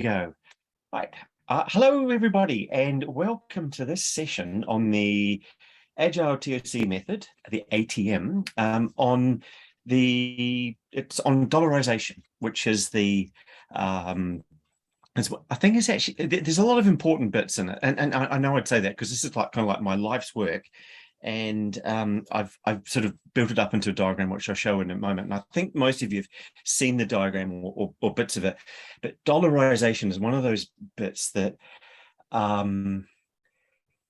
go. Right. Hello, everybody, and welcome to this session on the Agile-ToC method, the ATM, it's on dollarization, which is I think it's actually, there's a lot of important bits in it, and I know I'd say that because this is kind of like my life's work. And I've sort of built it up into a diagram, which I'll show in a moment. And I think most of you have seen the diagram or bits of it. But dollarization is one of those bits that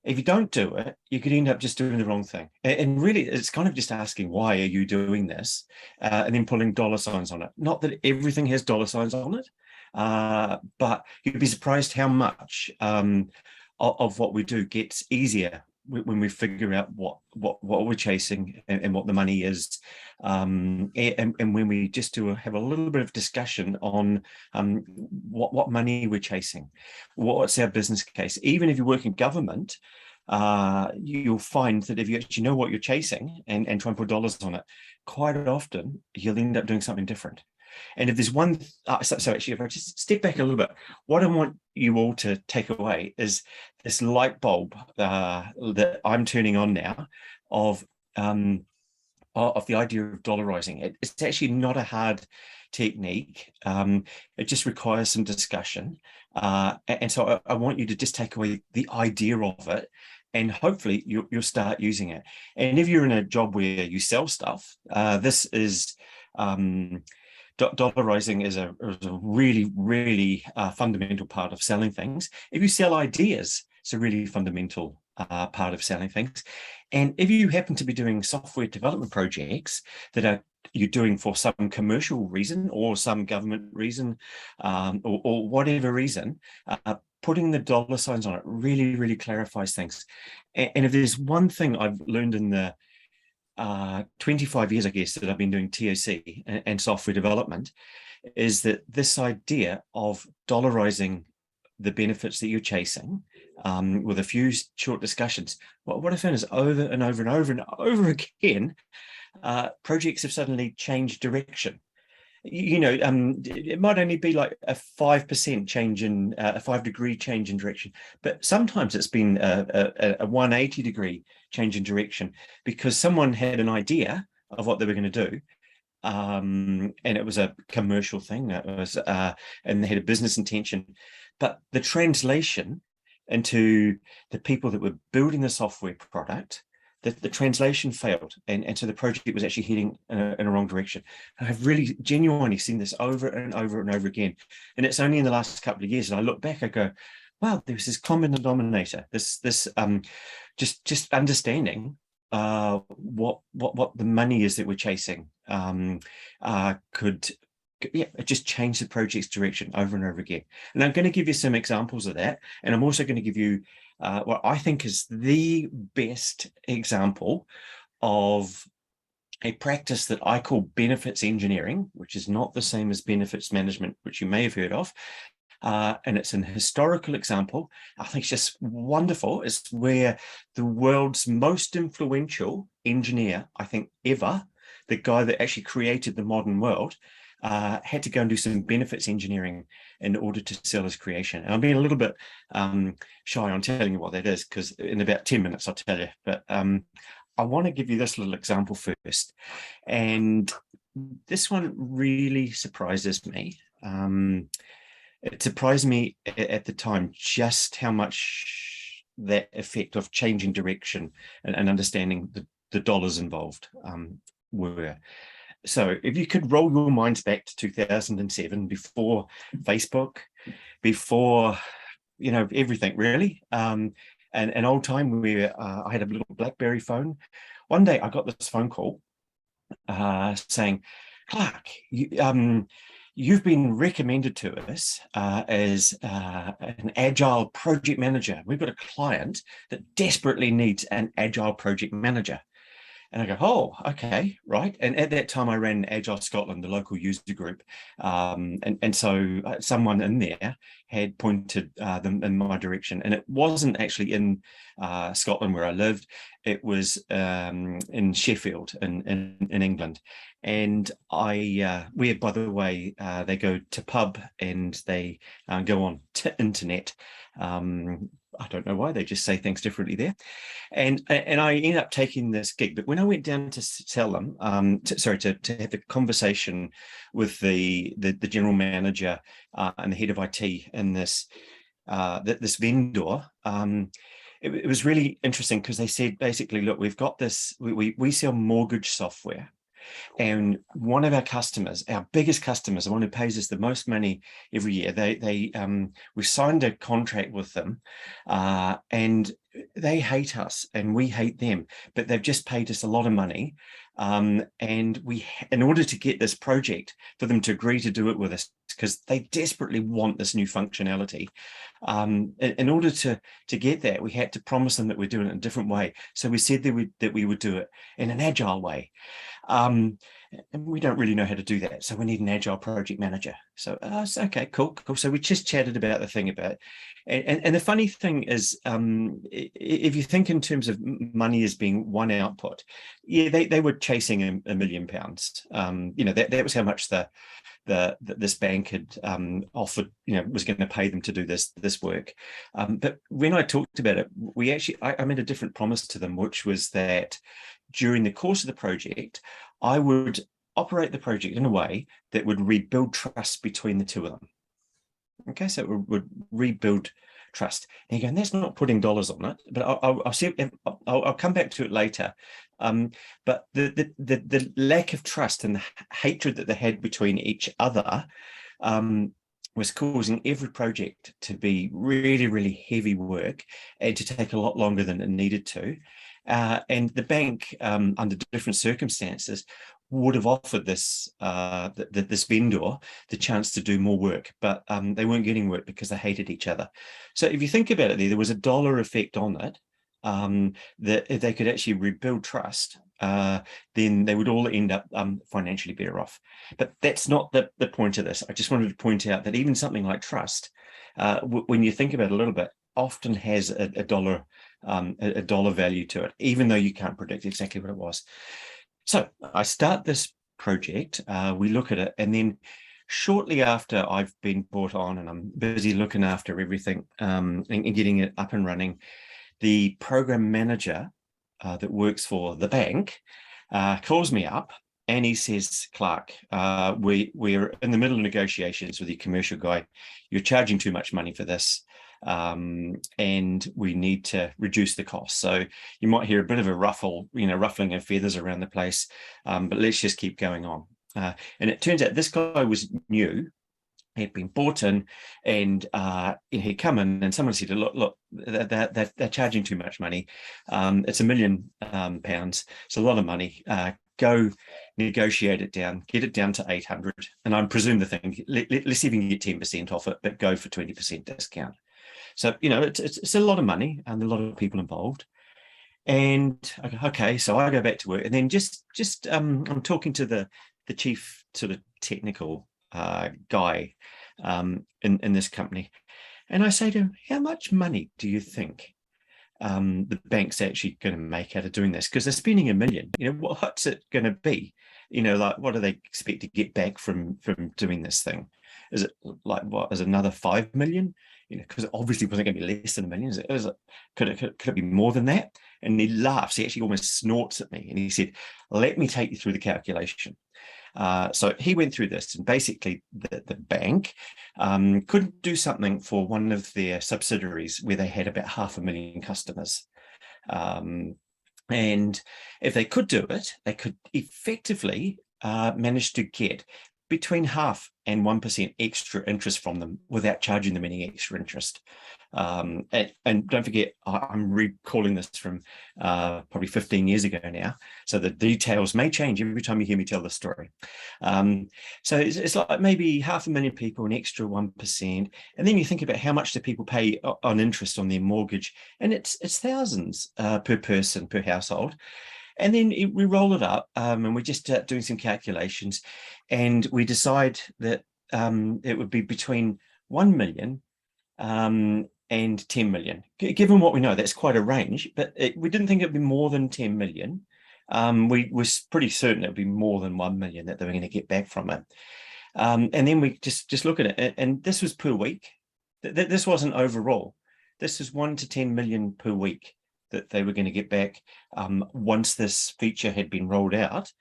if you don't do it, you could end up just doing the wrong thing. And really, it's kind of just asking, why are you doing this? And then pulling dollar signs on it. Not that everything has dollar signs on it, but you'd be surprised how much of what we do gets easier when we figure out what we're chasing and what the money is, and when we just have a little bit of discussion on what money we're chasing, what's our business case. Even if you work in government, you'll find that if you actually know what you're chasing and try and put dollars on it, quite often you'll end up doing something different. And if there's one, so actually, if I just step back a little bit, what I want you all to take away is this light bulb that I'm turning on now of the idea of dollarizing. It's actually not a hard technique. It just requires some discussion. And so I want you to just take away the idea of it, and hopefully you'll start using it. And if you're in a job where you sell stuff, this is... dollarizing is a really, really fundamental part of selling things. If you sell ideas, it's a really fundamental part of selling things. And if you happen to be doing software development projects that you're doing for some commercial reason or some government reason, or whatever reason, putting the dollar signs on it really, really clarifies things. And if there's one thing I've learned in the 25 years, I guess, that I've been doing ToC and software development, is that this idea of dollarizing the benefits that you're chasing, with a few short discussions, what I found is over and over and over and over again, projects have suddenly changed direction. It might only be like a 5% change in a 5-degree change in direction, but sometimes it's been a 180-degree change in direction because someone had an idea of what they were going to do, and it was a commercial thing. That was, and they had a business intention, but the translation into the people that were building the software product, the translation failed, and so the project was actually heading in a wrong direction. I've really genuinely seen this over and over and over again, and it's only in the last couple of years, and I look back, I go, wow, there's this common denominator, this just understanding what the money is that we're chasing could just change the project's direction over and over again. And I'm going to give you some examples of that, and I'm also going to give you what I think is the best example of a practice that I call benefits engineering, which is not the same as benefits management, which you may have heard of. And it's an historical example. I think it's just wonderful. It's where the world's most influential engineer, I think ever, the guy that actually created the modern world, had to go and do some benefits engineering in order to sell his creation. And I'm being a little bit shy on telling you what that is, because in about 10 minutes I'll tell you. But I want to give you this little example first. And this one really surprises me. It surprised me at the time just how much that effect of changing direction and understanding the dollars involved were. So if you could roll your minds back to 2007, before Facebook, before, everything really, an old time where I had a little BlackBerry phone. One day I got this phone call saying, Clark, you've been recommended to us as an Agile project manager. We've got a client that desperately needs an Agile project manager. And I go, oh, okay, right. And at that time, I ran Agile Scotland, the local user group. And so someone in there had pointed them in my direction. And it wasn't actually in Scotland where I lived. It was in Sheffield in England. And where, by the way, they go to pub and they go on to internet. I don't know why, they just say things differently there. And I ended up taking this gig. But when I went down to sell them, to have the conversation with the general manager and the head of IT in this vendor, it was really interesting because they said basically, look, we've got this, we sell mortgage software. And one of our customers, our biggest customers, the one who pays us the most money every year, we signed a contract with them, and they hate us and we hate them, but they've just paid us a lot of money. And in order to get this project, for them to agree to do it with us, because they desperately want this new functionality, in order to get that, we had to promise them that we're doing it in a different way. So we said that we would do it in an agile way. And we don't really know how to do that. So we need an agile project manager. So okay, cool. So we just chatted about the thing about it. And the funny thing is, if you think in terms of money as being one output, yeah, they were chasing £1 million. That was how much this bank had offered, was going to pay them to do this work. But when I talked about it, I made a different promise to them, which was that during the course of the project, I would operate the project in a way that would rebuild trust between the two of them. Okay, so it would rebuild trust. And you're going, that's not putting dollars on it, but I'll see. I'll come back to it later. But the lack of trust and the hatred that they had between each other was causing every project to be really, really heavy work and to take a lot longer than it needed to. And the bank, under different circumstances, would have offered this vendor the chance to do more work, but they weren't getting work because they hated each other. So if you think about it, there was a dollar effect on it. That if they could actually rebuild trust, then they would all end up financially better off. But that's not the point of this. I just wanted to point out that even something like trust, when you think about it a little bit, often has a dollar value to it, even though you can't predict exactly what it was. So I start this project, we look at it, and then shortly after I've been brought on and I'm busy looking after everything and getting it up and running, the program manager that works for the bank calls me up and he says, Clark, we're in the middle of negotiations with your commercial guy. You're charging too much money for this. And we need to reduce the cost. So you might hear a bit of a ruffling of feathers around the place, but let's just keep going on. And it turns out this guy was new. He'd been bought in, and he'd come in, and someone said, "Look, they're charging too much money. It's £1 million. It's a lot of money. Go negotiate it down, get it down to 800." And I presume the thing, let's even get 10% off it, but go for 20% discount. So, it's a lot of money and a lot of people involved. And okay, so I go back to work, and then just I'm talking to the chief sort of technical guy in this company, and I say to him, how much money do you think the bank's actually going to make out of doing this? Because they're spending $1 million. What's it going to be? Like, what do they expect to get back from doing this thing? Is it like, what is another 5 million? Because it obviously wasn't going to be less than $1 million. Could it be more than that? And he laughs. He actually almost snorts at me, and he said, let me take you through the calculation. So he went through this, and basically the bank couldn't do something for one of their subsidiaries where they had about 500,000 customers. And if they could do it, they could effectively manage to get between 0.5% and 1% extra interest from them without charging them any extra interest. And don't forget, I'm recalling this from probably 15 years ago now, so the details may change every time you hear me tell the story. So it's like maybe 500,000 people, an extra 1%, and then you think about how much do people pay on interest on their mortgage, and it's thousands per person, per household. And then we roll it up, and we just start doing some calculations, and we decide that it would be between 1 million and 10 million. Given what we know, that's quite a range, but we didn't think it'd be more than 10 million. We were pretty certain it would be more than 1 million that they were going to get back from it. And then we just look at it, and this was per week. This wasn't overall. This is 1 to 10 million per week that they were going to get back once this feature had been rolled out.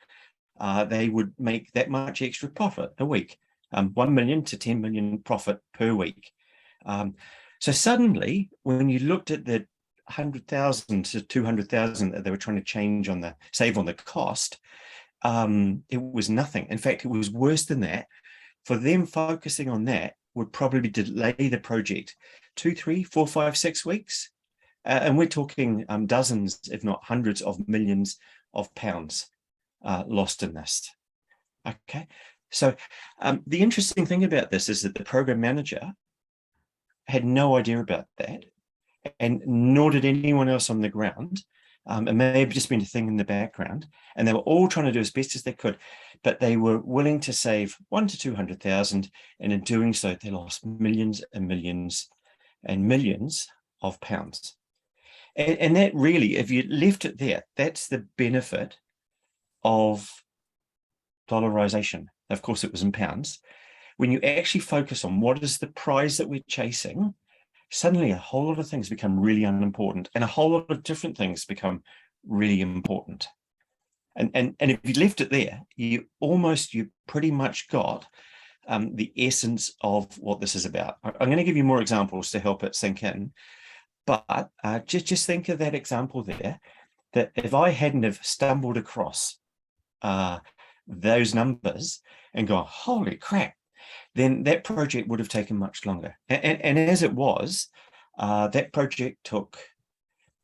They would make that much extra profit a week, 1 million to 10 million profit per week. So suddenly, when you looked at the 100,000 to 200,000 that they were trying to save on the cost, it was nothing. In fact, it was worse than that. For them, focusing on that would probably delay the project 2, 3, 4, 5, 6 weeks. And we're talking dozens, if not hundreds of millions of pounds lost in this. Okay, so the interesting thing about this is that the program manager had no idea about that, and nor did anyone else on the ground. It may have just been a thing in the background, and they were all trying to do as best as they could, but they were willing to save 1 to 200,000, and in doing so, they lost millions and millions and millions of pounds. And that really, if you left it there, that's the benefit of dollarization. Of course, it was in pounds. When you actually focus on what is the prize that we're chasing, suddenly a whole lot of things become really unimportant, and a whole lot of different things become really important. And if you left it there, you pretty much got the essence of what this is about. I'm going to give you more examples to help it sink in, but just think of that example there, that if I hadn't have stumbled across those numbers and gone, holy crap, then that project would have taken much longer. And as it was, that project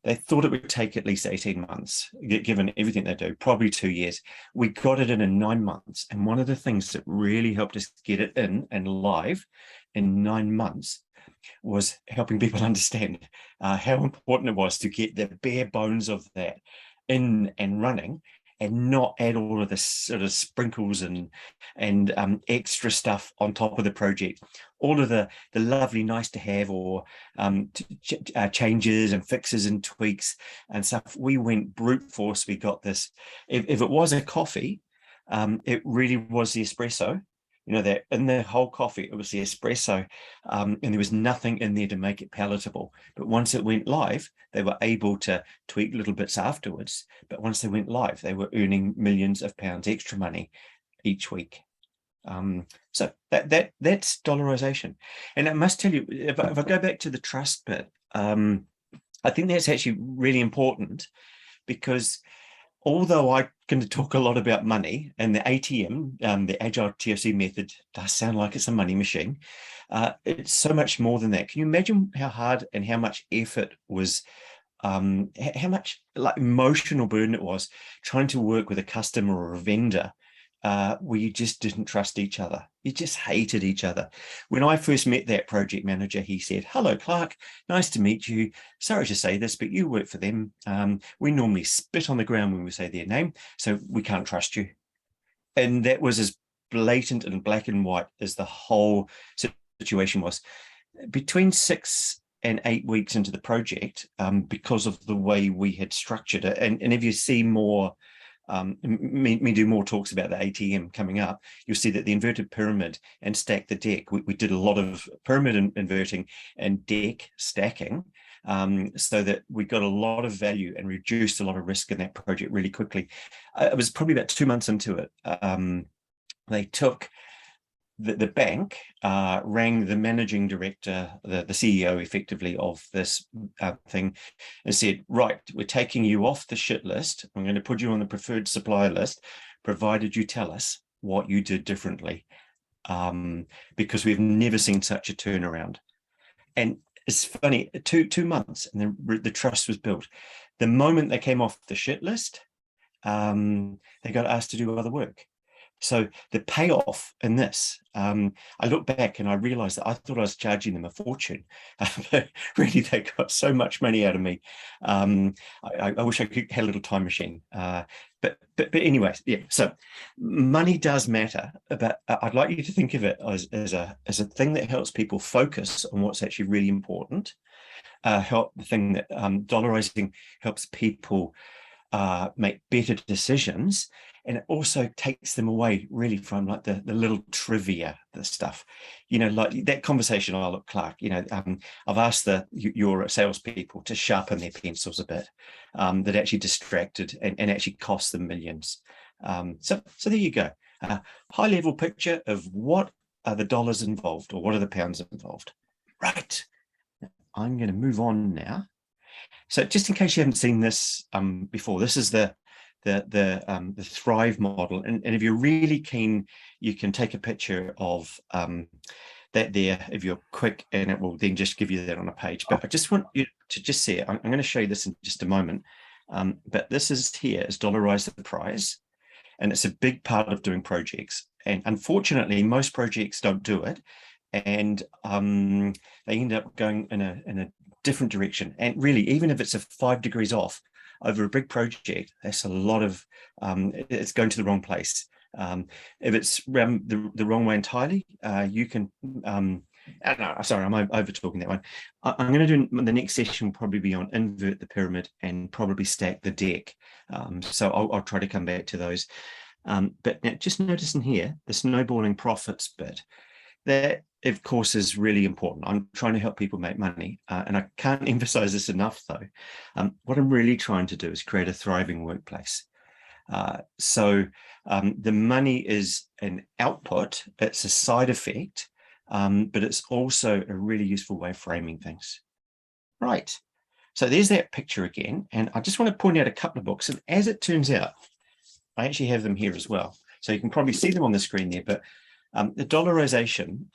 they thought it would take at least 18 months, given everything they do, probably 2 years. We got it in 9 months. And one of the things that really helped us get it in and live in 9 months was helping people understand how important it was to get the bare bones of that in and running, and not add all of this sort of sprinkles and extra stuff on top of the project, all of the lovely nice to have or changes and fixes and tweaks and stuff. We went brute force. We got this. If it was a coffee, it really was the espresso. You know, that in the whole coffee, it was the espresso, and there was nothing in there to make it palatable. But once it went live, they were able to tweak little bits afterwards. But once they went live, they were earning millions of pounds extra money each week. So that's dollarization. And I must tell you, if I go back to the trust bit, I think that's actually really important, because although I'm going to talk a lot about money, and the ATM, the Agile-ToC method, does sound like it's a money machine, it's so much more than that. Can you imagine how hard and how much effort was, how much like emotional burden it was trying to work with a customer or a vendor where you just didn't trust each other. You just hated each other. When I first met that project manager, he said, "Hello, Clark, nice to meet you. Sorry to say this, but you work for them. We normally spit on the ground when we say their name, so we can't trust you." And that was as blatant and black and white as the whole situation was. Between 6 and 8 weeks into the project, because of the way we had structured it, and if you see more, me do more talks about the ATM coming up, you'll see that the inverted pyramid and stack the deck, we did a lot of pyramid inverting and deck stacking, so that we got a lot of value and reduced a lot of risk in that project really quickly. It was probably about 2 months into it. They took the bank, rang the managing director, the CEO effectively of this thing, and said, "Right, we're taking you off the shit list. I'm going to put you on the preferred supplier list, provided you tell us what you did differently, because we've never seen such a turnaround." And it's funny, 2 months, and then the trust was built. The moment they came off the shit list, they got asked to do other work. So the payoff in this, I look back and I realized that I thought I was charging them a fortune, but really they got so much money out of me. I wish I could had a little time machine. But anyway, yeah. So money does matter, but I'd like you to think of it as a thing that helps people focus on what's actually really important. The thing that dollarizing helps people make better decisions, and it also takes them away really from like the little trivia, the stuff, like that conversation I look Clark, I've asked your salespeople to sharpen their pencils a bit, that actually distracted and actually cost them millions. So there you go, high level picture of what are the dollars involved, or what are the pounds involved. Right, I'm going to move on now. So just in case you haven't seen this before, this is the Thrive model, and if you're really keen, you can take a picture of that there if you're quick, and it will then just give you that on a page. But I just want you to just see it. I'm going to show you this in just a moment. But this is Dollarize the Prize, and it's a big part of doing projects. And unfortunately, most projects don't do it, and they end up going in a different direction. And really, even if it's a 5 degrees off over a big project, that's a lot of it's going to the wrong place. If it's the wrong way entirely, you can I don't know, sorry, I'm over talking that one. I'm going to do the next session will probably be on invert the pyramid and probably stack the deck. So I'll try to come back to those. But now just notice in here the snowballing profits bit. That, of course, is really important. I'm trying to help people make money, and I can't emphasize this enough, though. What I'm really trying to do is create a thriving workplace. So the money is an output, it's a side effect, but it's also a really useful way of framing things. Right, so there's that picture again, and I just want to point out a couple of books, and as it turns out, I actually have them here as well. So you can probably see them on the screen there, but the dollarization,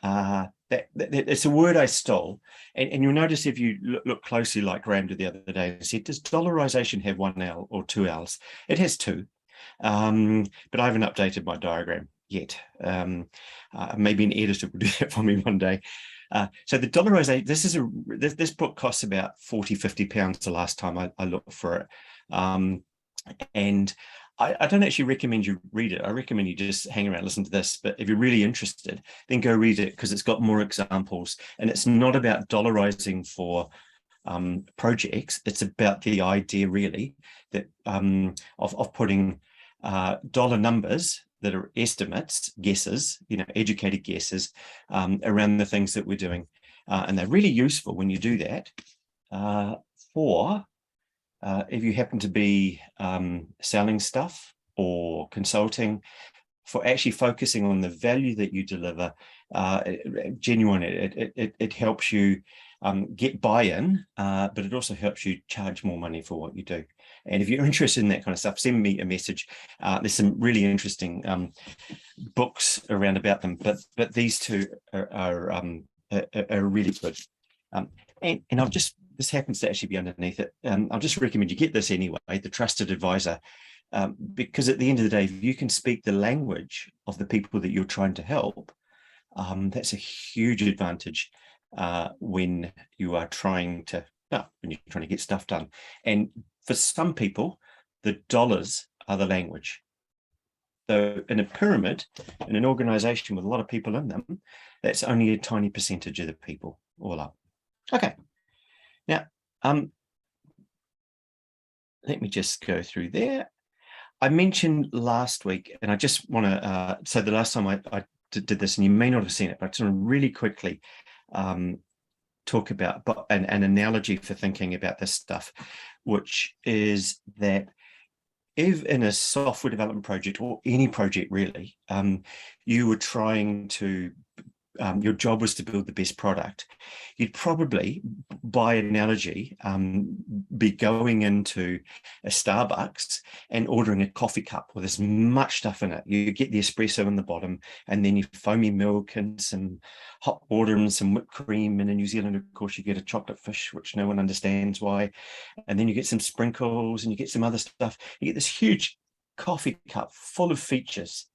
it's a word I stole, and you'll notice if you look closely, like Graham did the other day, and said, does dollarization have 1 L or 2 L's? It has 2, but I haven't updated my diagram yet. Maybe an editor will do that for me one day. So the dollarization, this book costs about £40–50 the last time I looked for it, and I don't actually recommend you read it. I recommend you just hang around, listen to this. But if you're really interested, then go read it, because it's got more examples. And it's not about dollarizing for projects. It's about the idea, really, that of putting dollar numbers that are estimates, guesses, educated guesses around the things that we're doing. And they're really useful when you do that for if you happen to be selling stuff or consulting, for actually focusing on the value that you deliver. Genuinely, it helps you get buy-in, but it also helps you charge more money for what you do. And if you're interested in that kind of stuff, send me a message. There's some really interesting books around about them, but these two are really good. And I've just, this happens to actually be underneath it. I'll just recommend you get this anyway, the Trusted Advisor, because at the end of the day, if you can speak the language of the people that you're trying to help, that's a huge advantage when you are trying to, when you're trying to get stuff done. And for some people, the dollars are the language. So in a pyramid, in an organization with a lot of people in them, that's only a tiny percentage of the people all up. Okay. Now, let me just go through there. I mentioned last week, and I just want to, so the last time I did this, and you may not have seen it, but I just want to really quickly talk about an analogy for thinking about this stuff, which is that if in a software development project, or any project really, you were trying to, your job was to build the best product, you'd probably, by analogy, be going into a Starbucks and ordering a coffee cup with as much stuff in it. You get the espresso in the bottom, and then you foamy milk and some hot water and some whipped cream. And in New Zealand, of course, you get a chocolate fish, which no one understands why. And then you get some sprinkles and you get some other stuff. You get this huge coffee cup full of features.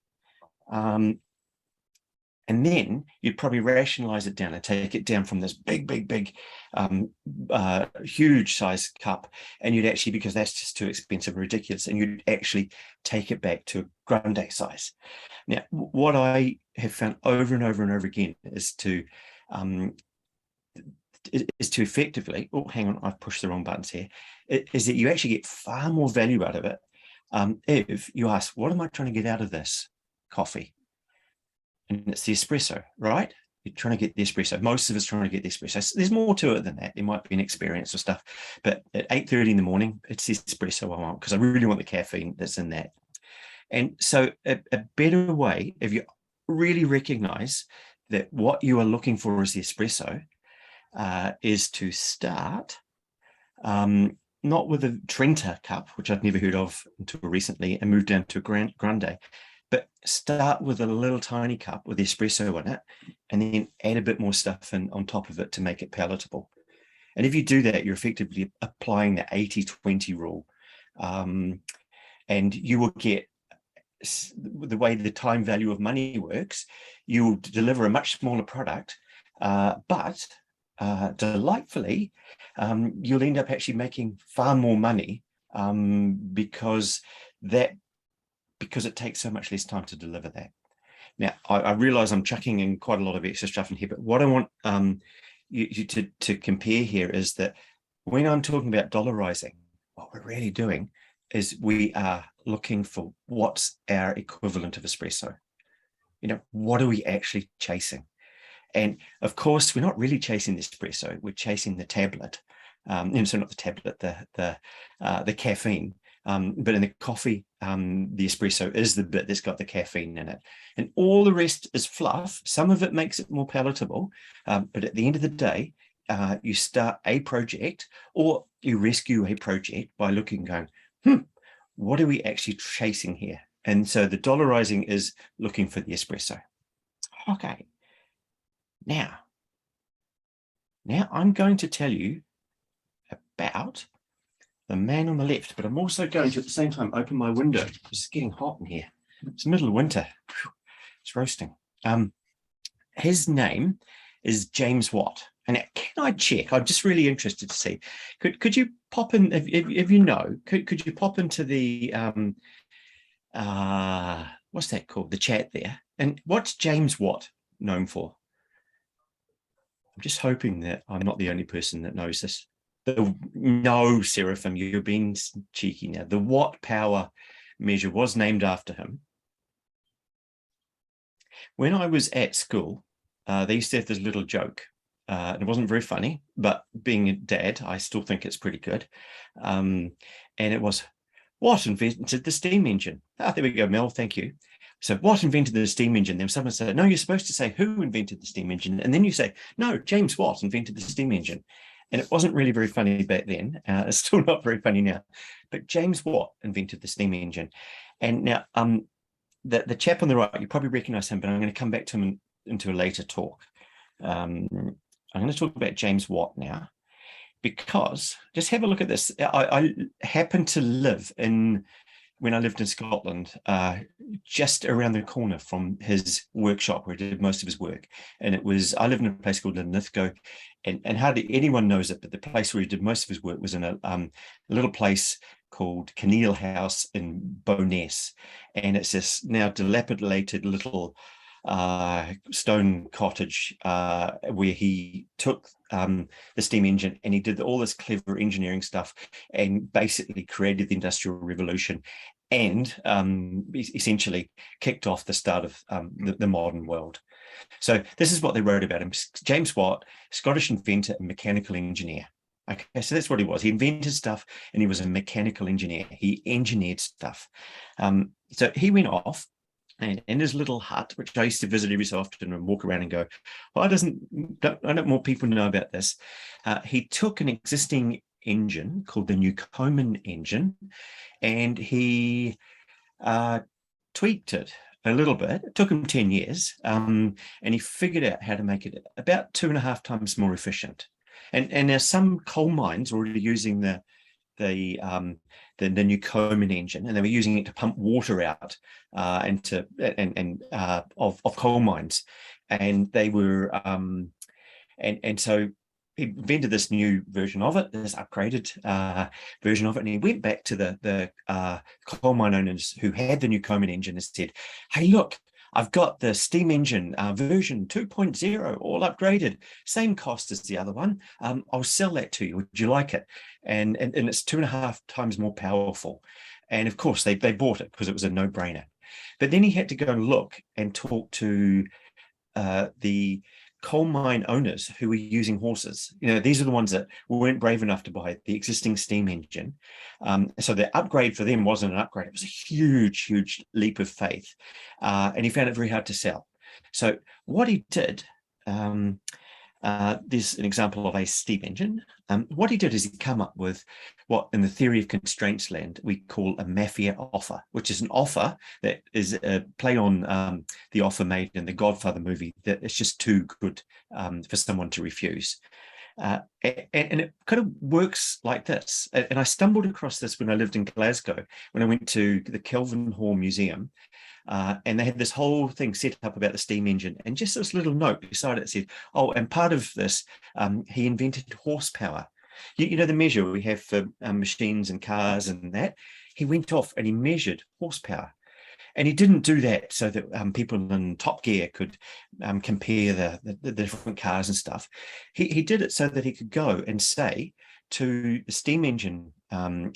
And then you'd probably rationalize it down and take it down from this big, huge size cup. And you'd actually, because that's just too expensive and ridiculous, and you'd actually take it back to a grande size. Now, what I have found over and over and over again is to effectively, oh, hang on, I've pushed the wrong buttons here, is that you actually get far more value out of it if you ask, what am I trying to get out of this coffee? And it's the espresso, right? You're trying to get the espresso. Most of us trying to get the espresso. There's more to it than that. There might be an experience or stuff, but at 8:30 in the morning, it's the espresso I want because I really want the caffeine that's in that. And so a better way, if you really recognize that what you are looking for is the espresso, is to start not with a Trenta cup, which I'd never heard of until recently, and move down to a grande, but start with a little tiny cup with espresso in it, and then add a bit more stuff in on top of it to make it palatable. And if you do that, you're effectively applying the 80-20 rule. And you will get, the way the time value of money works, you will deliver a much smaller product, but delightfully, you'll end up actually making far more money because it takes so much less time to deliver that. Now, I realize I'm chucking in quite a lot of extra stuff in here, but what I want you to compare here is that when I'm talking about dollarizing, what we're really doing is we are looking for what's our equivalent of espresso. What are we actually chasing? And of course, we're not really chasing the espresso, we're chasing the tablet. So not the tablet, the caffeine. But in the coffee, the espresso is the bit that's got the caffeine in it. And all the rest is fluff. Some of it makes it more palatable. But at the end of the day, you start a project or you rescue a project by looking and going, what are we actually chasing here? And so the dollarizing is looking for the espresso. Okay. Now I'm going to tell you about the man on the left, but I'm also going to at the same time open my window. It's getting hot in here. It's the middle of winter. It's roasting. His name is James Watt. And can I check? I'm just really interested to see. Could you pop in, if you know, could you pop into the what's that called? The chat there. And what's James Watt known for? I'm just hoping that I'm not the only person that knows this. No, Seraphim, you're being cheeky now. The watt power measure was named after him. When I was at school, they used to have this little joke. It wasn't very funny, but being a dad, I still think it's pretty good. And it was, what invented the steam engine? Ah, there we go, Mel, thank you. So what invented the steam engine? Then someone said, no, you're supposed to say who invented the steam engine. And then you say, no, James Watt invented the steam engine. And it wasn't really very funny back then. It's still not very funny now. But James Watt invented the steam engine. And now the chap on the right, you probably recognize him, but I'm going to come back to him into a later talk. I'm going to talk about James Watt now, because just have a look at this. I happened to live when I lived in Scotland, just around the corner from his workshop where he did most of his work. And I lived in a place called Linlithgow, and hardly anyone knows it, but the place where he did most of his work was in a little place called Kinneil House in Bowness. And it's this now dilapidated little stone cottage where he took the steam engine and he did all this clever engineering stuff and basically created the Industrial Revolution and essentially kicked off the start of the modern world. So this is what they wrote about him. James Watt, Scottish inventor and mechanical engineer. Okay, so that's what he was. He invented stuff and he was a mechanical engineer. He engineered stuff. So he went off, and in his little hut, which I used to visit every so often and walk around and go, why don't more people know about this? He took an existing engine called the Newcomen engine, and he tweaked it a little bit. It took him 10 years, and he figured out how to make it about 2.5 times more efficient. And now some coal mines are already using the the new Coleman engine, and they were using it to pump water out of coal mines, and they were and so he invented this new version of it, this upgraded version of it, and he went back to the coal mine owners who had the new Coleman engine and said, "Hey, look, I've got the steam engine version 2.0, all upgraded, same cost as the other one. I'll sell that to you. Would you like it?" And it's 2.5 times more powerful. And of course, they bought it because it was a no-brainer. But then he had to go and look and talk to the coal mine owners who were using horses. These are the ones that weren't brave enough to buy the existing steam engine. So the upgrade for them wasn't an upgrade. It was a huge, huge leap of faith. And he found it very hard to sell. So what he did, there's an example of a steam engine. What he did is he come up with what in the theory of constraints land we call a mafia offer, which is an offer that is a play on the offer made in the Godfather movie, that it's just too good for someone to refuse. And it kind of works like this. And I stumbled across this when I lived in Glasgow, when I went to the Kelvin Hall Museum. And they had this whole thing set up about the steam engine, and just this little note beside it said, "Oh, and part of this, he invented horsepower." You know the measure we have for machines and cars and that. He went off and he measured horsepower, and he didn't do that so that people in Top Gear could compare the different cars and stuff. He did it so that he could go and say to the steam engine, to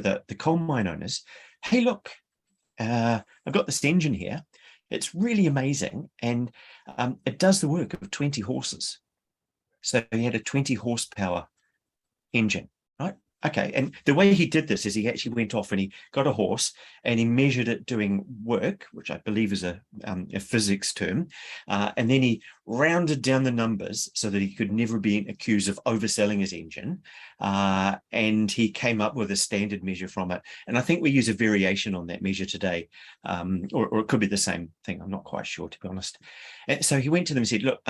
the coal mine owners, "Hey, look, I've got this engine here. It's really amazing, and it does the work of 20 horses. So he had a 20 horsepower engine, right? Okay, and the way he did this is he actually went off and he got a horse and he measured it doing work, which I believe is a physics term, and then he rounded down the numbers so that he could never be accused of overselling his engine, and he came up with a standard measure from it. And I think we use a variation on that measure today, or it could be the same thing. I'm not quite sure, to be honest. And so he went to them and said, "Look,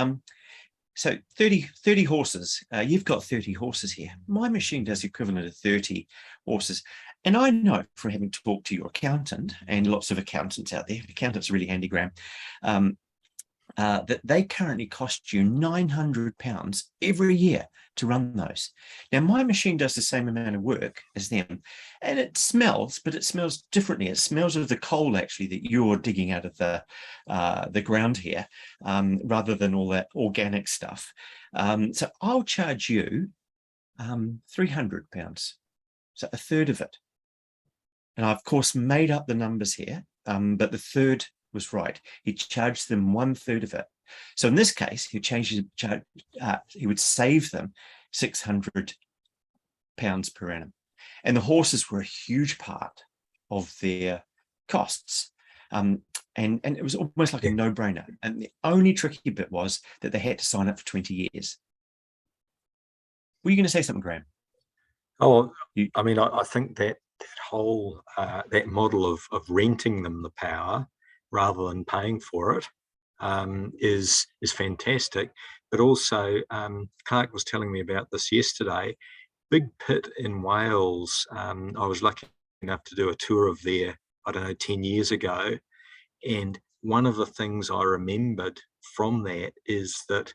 so 30 horses, you've got 30 horses here. My machine does the equivalent of 30 horses. And I know from having talked to your accountant, and lots of accountants out there, accountants are really handy, Graham, that they currently cost you £900 every year to run those. Now, my machine does the same amount of work as them, and it smells, but it smells differently. It smells of the coal, actually, that you're digging out of the ground here, rather than all that organic stuff. So I'll charge you £300, so a third of it. And I've, of course, made up the numbers here, but the third was right. He charged them 1/3 of it. So in this case, he would save them £600 per annum. And the horses were a huge part of their costs. And it was almost like a no-brainer. And the only tricky bit was that they had to sign up for 20 years. Were you going to say something, Graham? Oh, I mean, I think that whole that model of renting them the power rather than paying for it is fantastic. But also, Clark was telling me about this yesterday. Big Pit in Wales. I was lucky enough to do a tour of there, I don't know, 10 years ago. And one of the things I remembered from that is that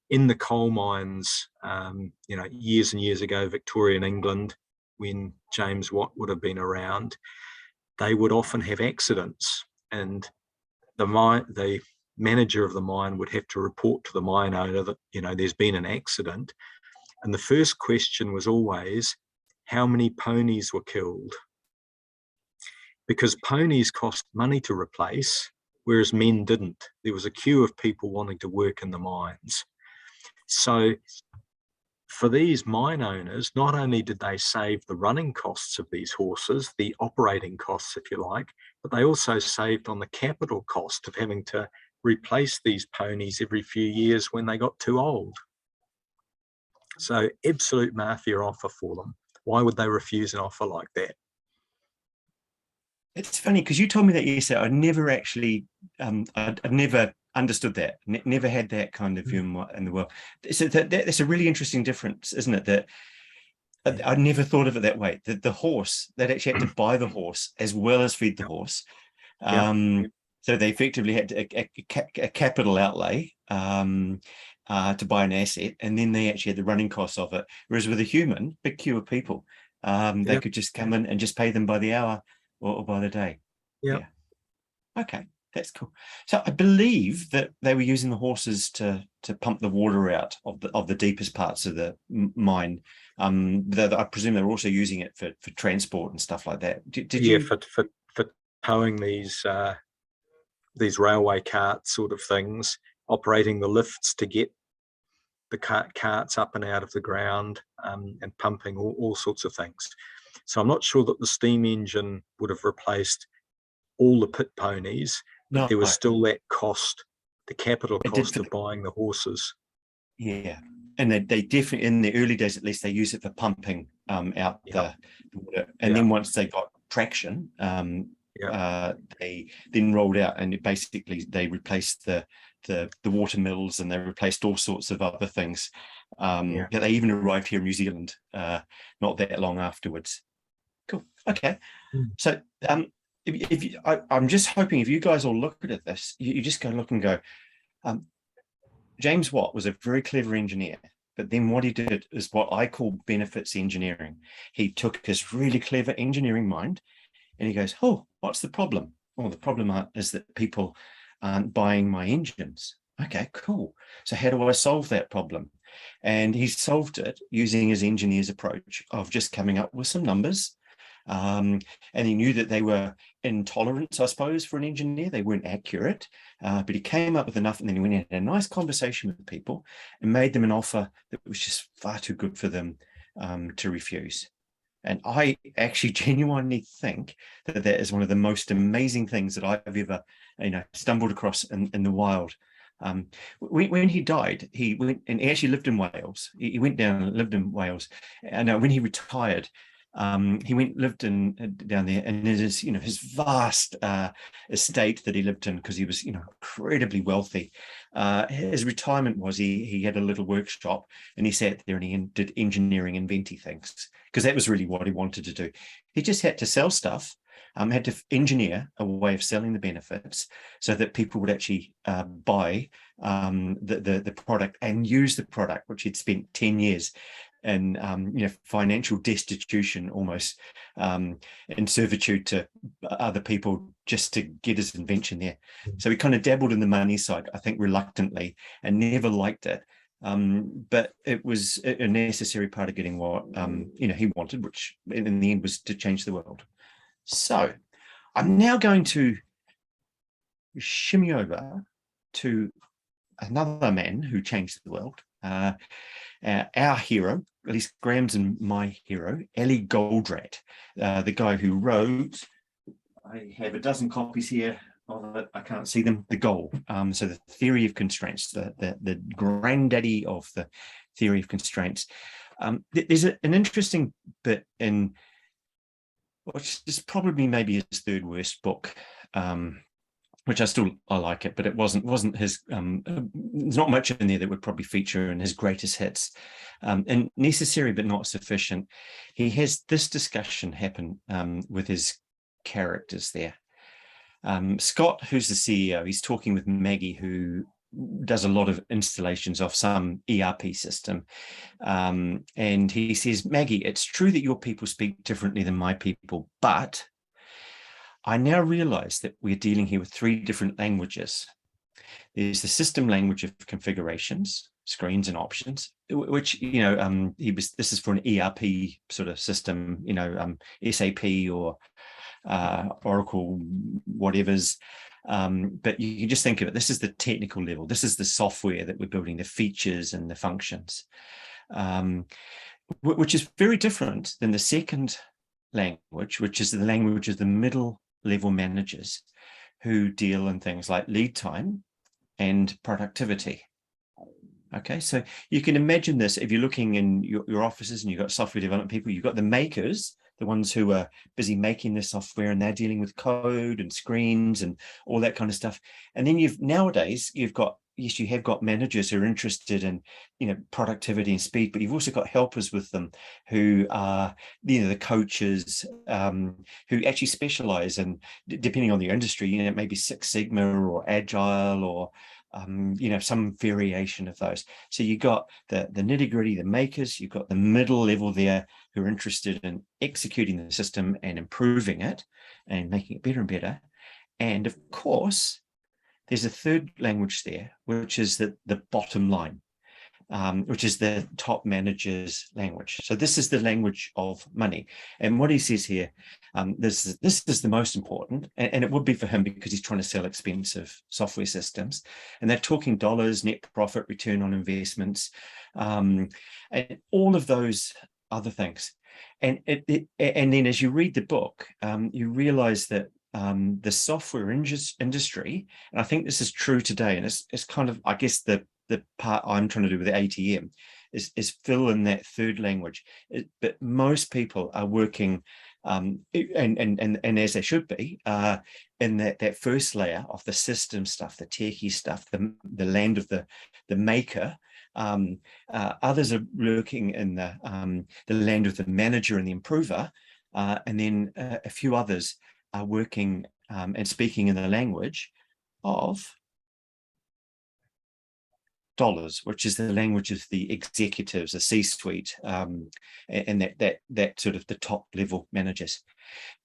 in the coal mines, years and years ago, Victorian England, when James Watt would have been around, they would often have accidents, and the manager of the mine would have to report to the mine owner that, there's been an accident. And the first question was always, how many ponies were killed? Because ponies cost money to replace, whereas men didn't. There was a queue of people wanting to work in the mines. So for these mine owners, not only did they save the running costs of these horses, the operating costs, if you like, but they also saved on the capital cost of having to replace these ponies every few years when they got too old. So absolute mafia offer for them. Why would they refuse an offer like that? It's funny because you told me that yesterday. I never actually, I'd never understood that. Never had that kind of view in the world. So that's a really interesting difference, isn't it? That I never thought of it that way. The horse, they'd actually had to buy the horse as well as feed the horse. So they effectively had a capital outlay to buy an asset, and then they actually had the running costs of it. Whereas with a human, big queue of people, they could just come in and just pay them by the hour or by the day. Yeah. Okay, that's cool. So I believe that they were using the horses to pump the water out of the deepest parts of the mine. I presume they were also using it for transport and stuff like that. Did you? For towing these railway carts sort of things, operating the lifts to get the carts up and out of the ground, and pumping all sorts of things. So I'm not sure that the steam engine would have replaced all the pit ponies, but there was still that cost, the capital cost of buying the horses. Yeah, and they definitely, in the early days at least, they use it for pumping out the water, and then once they got traction, they then rolled out, and basically they replaced the water mills, and they replaced all sorts of other things. They even arrived here in New Zealand not that long afterwards. Cool. Okay. So I'm just hoping if you guys all look at this, you just go look and go, James Watt was a very clever engineer, but then what he did is what I call benefits engineering. He took his really clever engineering mind and he goes, oh, what's the problem? Well, the problem is that people aren't buying my engines. Okay, cool. So how do I solve that problem? And he solved it using his engineer's approach of just coming up with some numbers. And he knew that they were in tolerance, I suppose, for an engineer. They weren't accurate, but he came up with enough, and then he went and had a nice conversation with people and made them an offer that was just far too good for them to refuse. And I actually genuinely think that that is one of the most amazing things that I've ever, stumbled across in the wild. When he died, he went and he actually lived in Wales. He went down and lived in Wales. And when he retired, he lived down there, and his vast estate that he lived in, because he was incredibly wealthy. His retirement was he had a little workshop, and he sat there and he did engineering, inventing things, because that was really what he wanted to do. He just had to sell stuff, had to engineer a way of selling the benefits so that people would actually buy the product and use the product, which he'd spent 10 years and financial destitution, almost in servitude to other people, just to get his invention there. So he kind of dabbled in the money side, I think, reluctantly, and never liked it. But it was a necessary part of getting what he wanted, which in the end was to change the world. So I'm now going to shimmy over to another man who changed the world. Our hero, at least Graham's and my hero, Eli Goldratt, the guy who wrote, I have a dozen copies here of it, I can't see them, The Goal. So the theory of constraints, the granddaddy of the theory of constraints. There's an interesting bit in, which is probably maybe his third worst book, which I like it, but it wasn't his. There's not much in there that would probably feature in his greatest hits, and necessary but not sufficient. He has this discussion happen with his characters there. Scott, who's the CEO, he's talking with Maggie, who does a lot of installations of some ERP system, and he says, Maggie, it's true that your people speak differently than my people, but I now realize that we're dealing here with three different languages. There's the system language of configurations, screens and options, which, this is for an ERP sort of system, SAP or Oracle, whatever's. But you can just think of it, this is the technical level. This is the software that we're building, the features and the functions, which is very different than the second language, which is the language of the middle level managers who deal in things like lead time and productivity. Okay, so you can imagine this if you're looking in your offices and you've got software development people, you've got the makers, the ones who are busy making the software, and they're dealing with code and screens and all that kind of stuff. And then nowadays you've got yes, you have got managers who are interested in, productivity and speed, but you've also got helpers with them who are, the coaches, who actually specialize in, depending on the industry, maybe Six Sigma or Agile or, some variation of those. So you got the nitty-gritty, the makers, you've got the middle level there who are interested in executing the system and improving it and making it better and better. And of course, there's a third language there, which is the bottom line, which is the top manager's language. So this is the language of money. And what he says here, this is the most important, and it would be for him because he's trying to sell expensive software systems. And they're talking dollars, net profit, return on investments, and all of those other things. And then as you read the book, you realize that the software industry, and I think this is true today, and it's kind of, I guess, the part I'm trying to do with the ATM is fill in that third language. But most people are working, and as they should be, in that first layer of the system stuff, the techie stuff, the land of the maker. Others are working in the land of the manager and the improver, and then a few others are working and speaking in the language of dollars, which is the language of the executives, the C-suite, and that sort of the top level managers.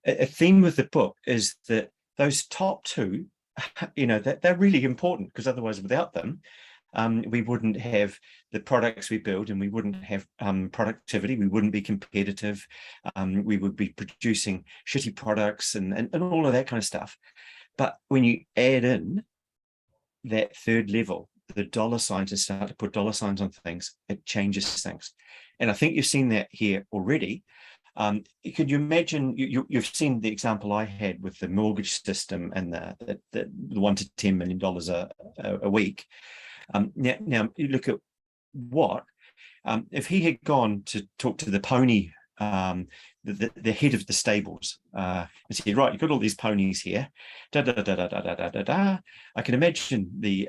A theme with the book is that those top two, that they're really important, because otherwise without them, we wouldn't have the products we build, and we wouldn't have productivity, we wouldn't be competitive, we would be producing shitty products and all of that kind of stuff. But when you add in that third level, the dollar signs, and start to put dollar signs on things, it changes things. And I think you've seen that here already. Could you imagine, you've seen the example I had with the mortgage system and the $1 to $10 million a week. Now you look at what if he had gone to talk to the pony, the head of the stables, and said, right, you've got all these ponies here, da da da da da da da da da. I can imagine the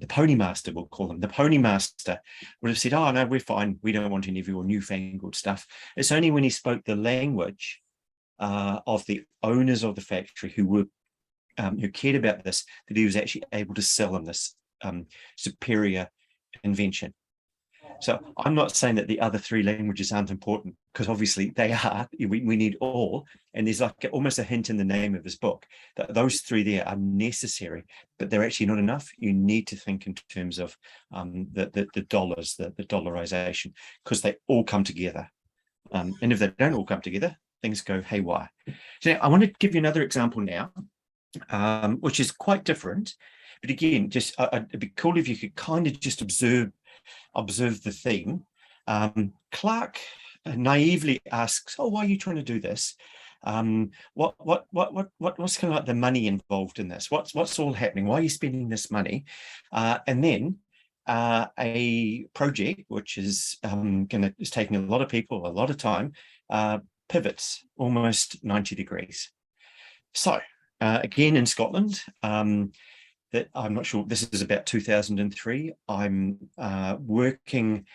pony master, we'll call them, the pony master would have said, oh no, we're fine, we don't want any of your newfangled stuff. It's only when he spoke the language of the owners of the factory who cared about this, that he was actually able to sell them this superior invention. So I'm not saying that the other three languages aren't important, because obviously they are. We need all, and there's like almost a hint in the name of his book that those three there are necessary, but they're actually not enough. You need to think in terms of the dollars, the dollarization, because they all come together. And if they don't all come together, things go haywire. So I want to give you another example now, which is quite different. But again, just it'd be cool if you could kind of just observe the theme. Clark naively asks, "Oh, why are you trying to do this? What's kind of like the money involved in this? What's all happening? Why are you spending this money?" And then a project which is is taking a lot of people, a lot of time, pivots almost 90 degrees. So again in Scotland. That I'm not sure, this is about 2003. I'm working,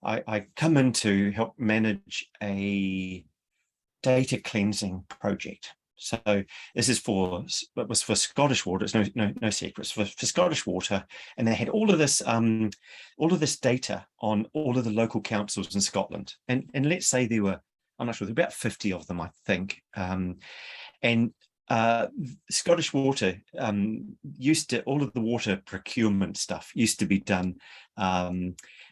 I come in to help manage a data cleansing project. So this is it was for Scottish Water. It's no secrets for Scottish Water, and they had all of this data on all of the local councils in Scotland. And let's say there were, I'm not sure, there were about 50 of them, I think. And Scottish Water used to, all of the water procurement stuff used to be done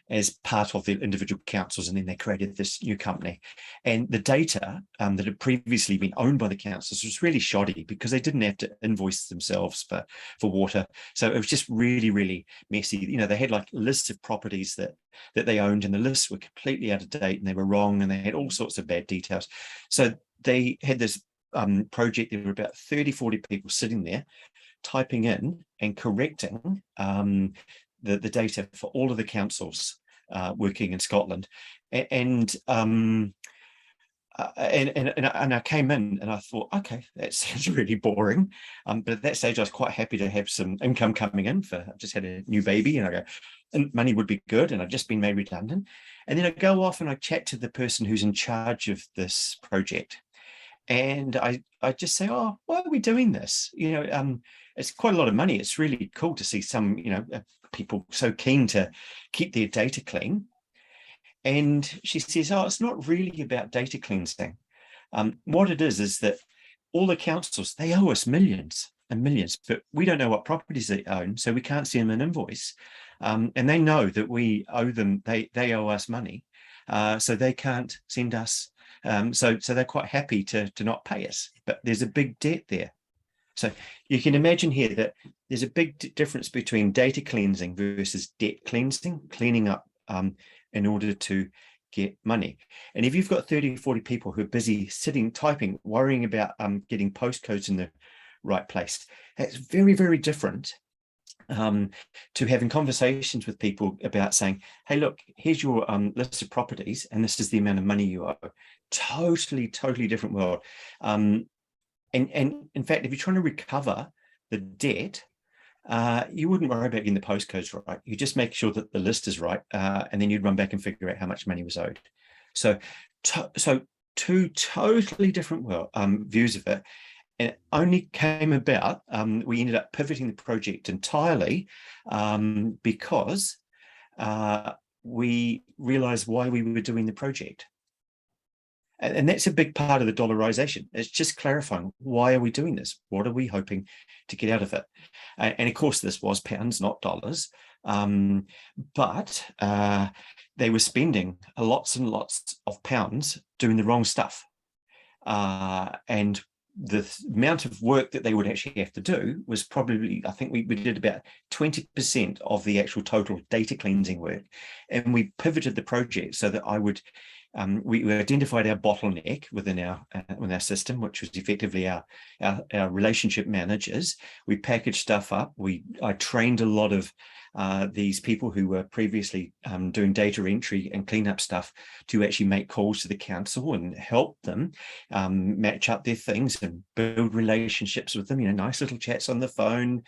as part of the individual councils, and then they created this new company. And the data that had previously been owned by the councils was really shoddy, because they didn't have to invoice themselves for water. So it was just really, really messy. They had like lists of properties that they owned, and the lists were completely out of date, and they were wrong, and they had all sorts of bad details. So they had this project. There were about 30-40 people sitting there typing in and correcting the data for all of the councils working in Scotland. And and I came in and I thought, okay, that sounds really boring. But at that stage, I was quite happy to have some income coming in. I just had a new baby, and I go, and money would be good, and I've just been made redundant. And then I go off and I chat to the person who's in charge of this project, and I just say, oh, why are we doing this? It's quite a lot of money. It's really cool to see some people so keen to keep their data clean. And she says, oh, it's not really about data cleansing. What it is that all the councils, they owe us millions and millions, but we don't know what properties they own, so we can't send them an invoice. And they know that we owe them, they owe us money, so they can't send us. So they're quite happy to not pay us, but there's a big debt there. So you can imagine here that there's a big difference between data cleansing versus debt cleansing, cleaning up in order to get money. And if you've got 30 or 40 people who are busy sitting, typing, worrying about getting postcodes in the right place, that's very, very different to having conversations with people about saying, hey, look, here's your list of properties, and this is the amount of money you owe. Totally, totally different world. And in fact, if you're trying to recover the debt, you wouldn't worry about getting the postcodes right. You just make sure that the list is right, and then you'd run back and figure out how much money was owed. So two totally different views of it. And it only came about, we ended up pivoting the project entirely because we realized why we were doing the project. And that's a big part of the dollarization. It's just clarifying, why are we doing this? What are we hoping to get out of it? And of course, this was pounds, not dollars. But they were spending lots and lots of pounds doing the wrong stuff. And the amount of work that they would actually have to do was probably, I think we did about 20% of the actual total data cleansing work. And we pivoted the project so that we identified our bottleneck within our system, which was effectively our relationship managers. We packaged stuff up. I trained a lot of these people who were previously doing data entry and cleanup stuff to actually make calls to the council and help them match up their things and build relationships with them. Nice little chats on the phone,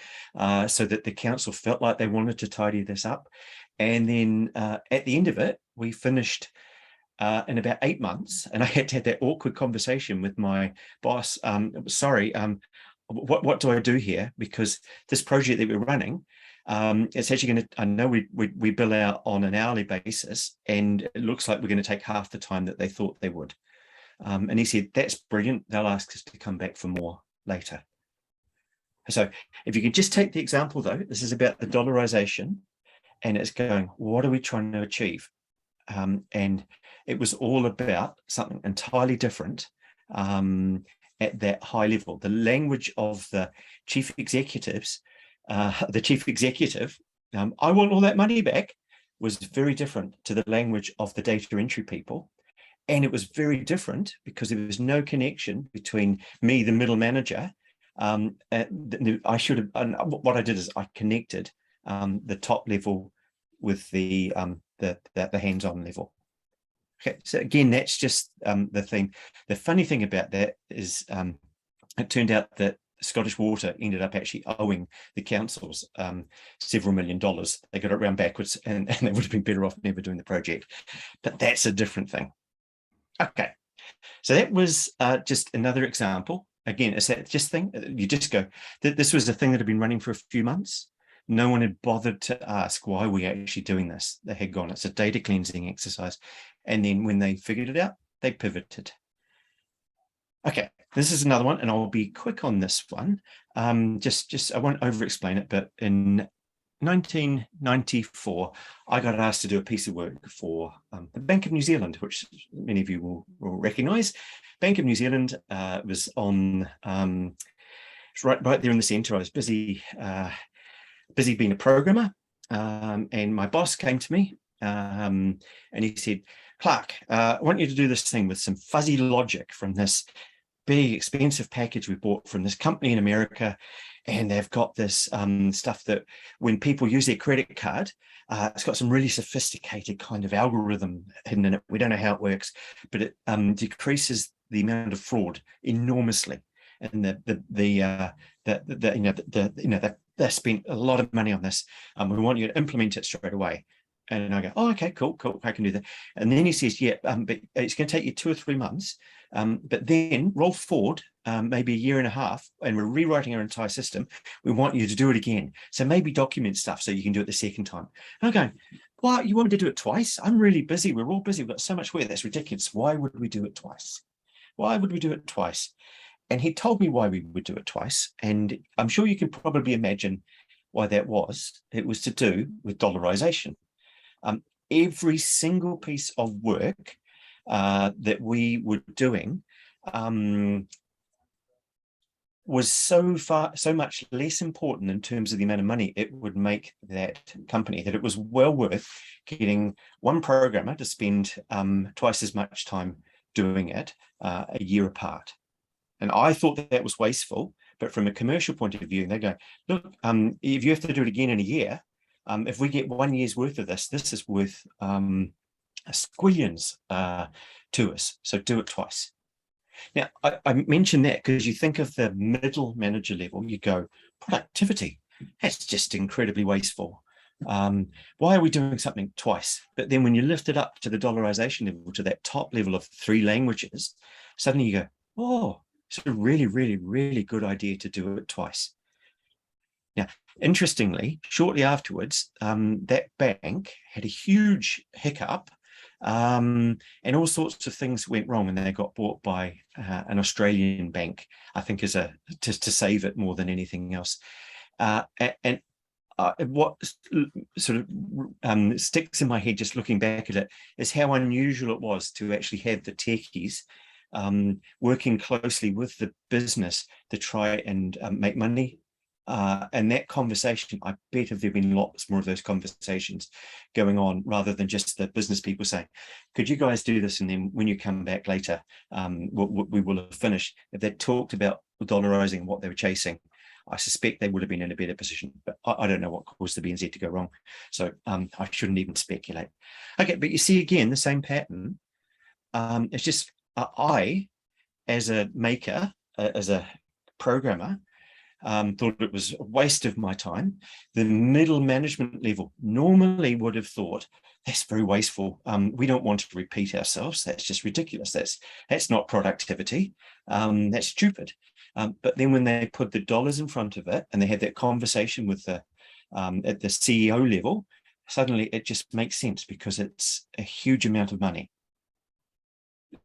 so that the council felt like they wanted to tidy this up. And then at the end of it, we finished in about 8 months, and I had to have that awkward conversation with my boss. Sorry, what do I do here? Because this project that we're running, it's actually going to, I know we bill out on an hourly basis, and it looks like we're going to take half the time that they thought they would. And he said, that's brilliant. They'll ask us to come back for more later. So if you can just take the example, though, this is about the dollarization, and it's going, what are we trying to achieve? And it was all about something entirely different at that high level. The language of the chief executives, I want all that money back, was very different to the language of the data entry people. And it was very different because there was no connection between me, the middle manager. What I did is I connected the top level with the hands-on level. Okay, so again, that's just the thing. The funny thing about that is it turned out that Scottish Water ended up actually owing the councils several $1 million. They got it around backwards, and they would have been better off never doing the project. But that's a different thing. Okay, so that was just another example. Again, it's that just thing. You just go, this was a thing that had been running for a few months. No one had bothered to ask why we're actually doing this. They had gone, it's a data cleansing exercise. And then when they figured it out, they pivoted. Okay, this is another one, and I'll be quick on this one. Just I won't over-explain it, but in 1994, I got asked to do a piece of work for the Bank of New Zealand, which many of you will recognise. Bank of New Zealand was on, it's right there in the centre. I was busy being a programmer, and my boss came to me and he said, Clark, I want you to do this thing with some fuzzy logic from this big expensive package we bought from this company in America, And they've got this stuff that when people use their credit card, it's got some really sophisticated kind of algorithm hidden in it. We don't know how it works, but it decreases the amount of fraud enormously. And they spent a lot of money on this. We want you to implement it straight away. And I go, oh, okay, cool, I can do that. And then he says, yeah, but it's going to take you 2 or 3 months. But then roll forward maybe a year and a half, and we're rewriting our entire system. We want you to do it again. So maybe document stuff so you can do it the second time. And I'm going, well, you want me to do it twice? I'm really busy. We're all busy. We've got so much work. That's ridiculous. Why would we do it twice? Why would we do it twice? And he told me why we would do it twice. And I'm sure you can probably imagine why that was. It was to do with dollarization. Every single piece of work that we were doing was so much less important in terms of the amount of money it would make that company, that it was well worth getting one programmer to spend twice as much time doing it a year apart. And I thought that was wasteful, but from a commercial point of view, they go, look, if you have to do it again in a year, if we get 1 year's worth of this is worth squillions to us. So do it twice. Now, I mention that because you think of the middle manager level, you go, productivity, that's just incredibly wasteful. Why are we doing something twice? But then when you lift it up to the dollarization level, to that top level of 3 languages, suddenly you go, oh, it's a really, really, really good idea to do it twice. Now, interestingly, shortly afterwards, that bank had a huge hiccup, and all sorts of things went wrong, and they got bought by an Australian bank, I think, to save it more than anything else. What sort of sticks in my head just looking back at it is how unusual it was to actually have the techies working closely with the business to try and make money. And that conversation, I bet if there've been lots more of those conversations going on, rather than just the business people saying, could you guys do this? And then when you come back later, we will have finished. If they talked about dollarizing what they were chasing, I suspect they would have been in a better position, but I don't know what caused the BNZ to go wrong. So I shouldn't even speculate. Okay, but you see again, the same pattern. It's just I, as a maker, as a programmer, thought it was a waste of my time. The middle management level normally would have thought, that's very wasteful. We don't want to repeat ourselves. That's just ridiculous. That's not productivity. That's stupid. But then when they put the dollars in front of it and they had that conversation with the at the CEO level, suddenly it just makes sense, because it's a huge amount of money.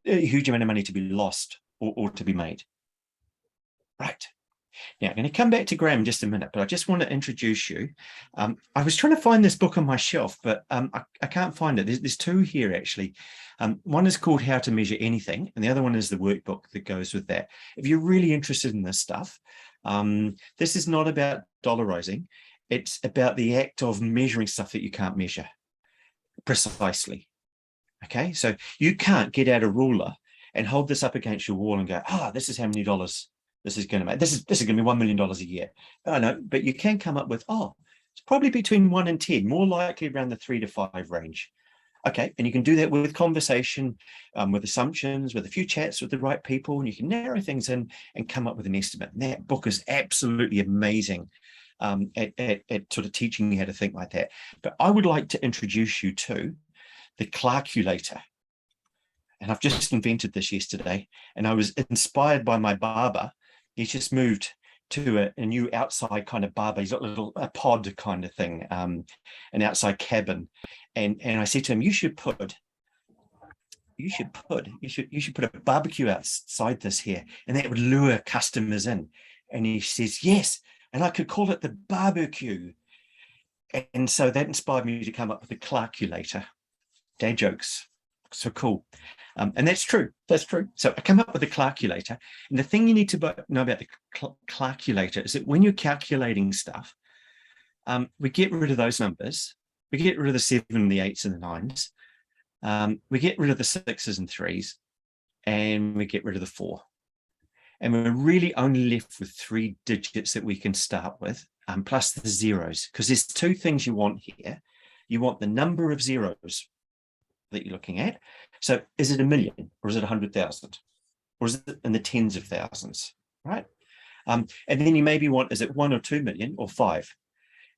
A huge amount of money to be lost or to be made. Right. Now, I'm going to come back to Graham in just a minute, but I just want to introduce you. I was trying to find this book on my shelf, but I can't find it. There's 2 here, actually. One is called How to Measure Anything, and the other one is the workbook that goes with that. If you're really interested in this stuff, this is not about dollarizing. It's about the act of measuring stuff that you can't measure precisely. Okay, so you can't get out a ruler and hold this up against your wall and go, this is how many dollars this is going to make. This is going to be $1 million a year. Oh, no, but you can come up with, it's probably between 1 and 10, more likely around the 3 to 5 range. Okay, and you can do that with conversation, with assumptions, with a few chats with the right people, and you can narrow things in and come up with an estimate. And that book is absolutely amazing at sort of teaching you how to think like that. But I would like to introduce you to the Clarkulator. And I've just invented this yesterday, and I was inspired by my barber. He's just moved to a new outside kind of barber. He's got a pod kind of thing, an outside cabin. And I said to him, you should put a barbecue outside this here, and that would lure customers in. And he says, yes, and I could call it the barbecue. And so that inspired me to come up with the Clarkulator. Dad jokes, so cool. And that's true. So I come up with the Clarkulator, and the thing you need to know about the Clarkulator is that when you're calculating stuff, we get rid of those numbers. We get rid of the 7 and the 8s and the 9s. We get rid of the 6s and 3s, and we get rid of the 4. And we're really only left with 3 digits that we can start with, plus the zeros, because there's 2 things you want here. You want the number of zeros that you're looking at. So is it 1 million, or is it 100,000, or is it in the tens of thousands, right? And then you maybe want, is it 1 or 2 million or 5?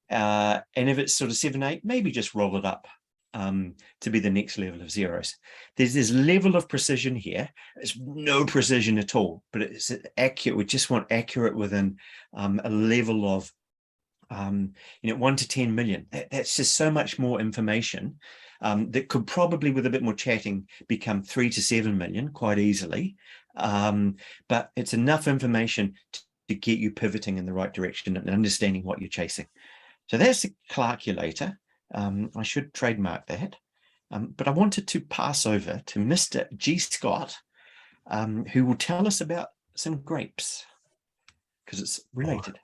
And if it's sort of 7, 8, maybe just roll it up to be the next level of zeros. There's this level of precision here. It's no precision at all, but it's accurate. We just want accurate within a level of 1 to 10 million. That's just so much more information that could probably, with a bit more chatting, become 3 to 7 million quite easily. But it's enough information to get you pivoting in the right direction and understanding what you're chasing. So there's the calculator. I should trademark that. But I wanted to pass over to Mr. G. Scott, who will tell us about some grapes, because it's related.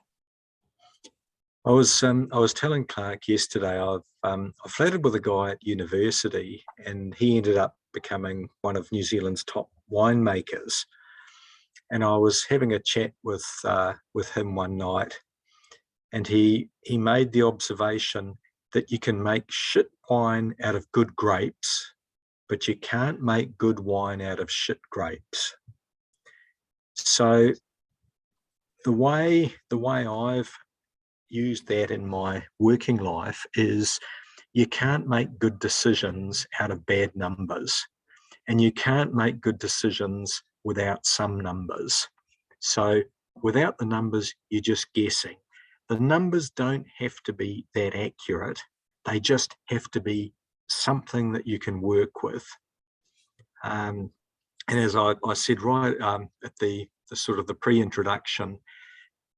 I was telling Clark yesterday, I flirted with a guy at university, and he ended up becoming one of New Zealand's top winemakers. And I was having a chat with him one night, and he made the observation that you can make shit wine out of good grapes, but you can't make good wine out of shit grapes. So the way I've used that in my working life is, you can't make good decisions out of bad numbers, and you can't make good decisions without some numbers. So without the numbers, you're just guessing. The numbers don't have to be that accurate. They just have to be something that you can work with. And as I said right at the sort of the pre-introduction,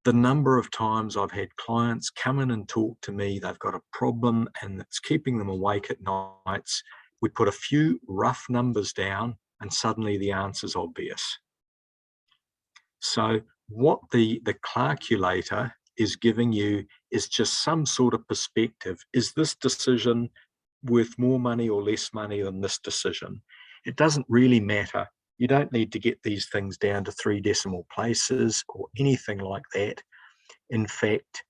the number of times I've had clients come in and talk to me, they've got a problem and it's keeping them awake at nights. We put a few rough numbers down and suddenly the answer's obvious. So what the calculator is giving you is just some sort of perspective. Is this decision worth more money or less money than this decision? It doesn't really matter. You don't need to get these things down to 3 decimal places or anything like that. In fact,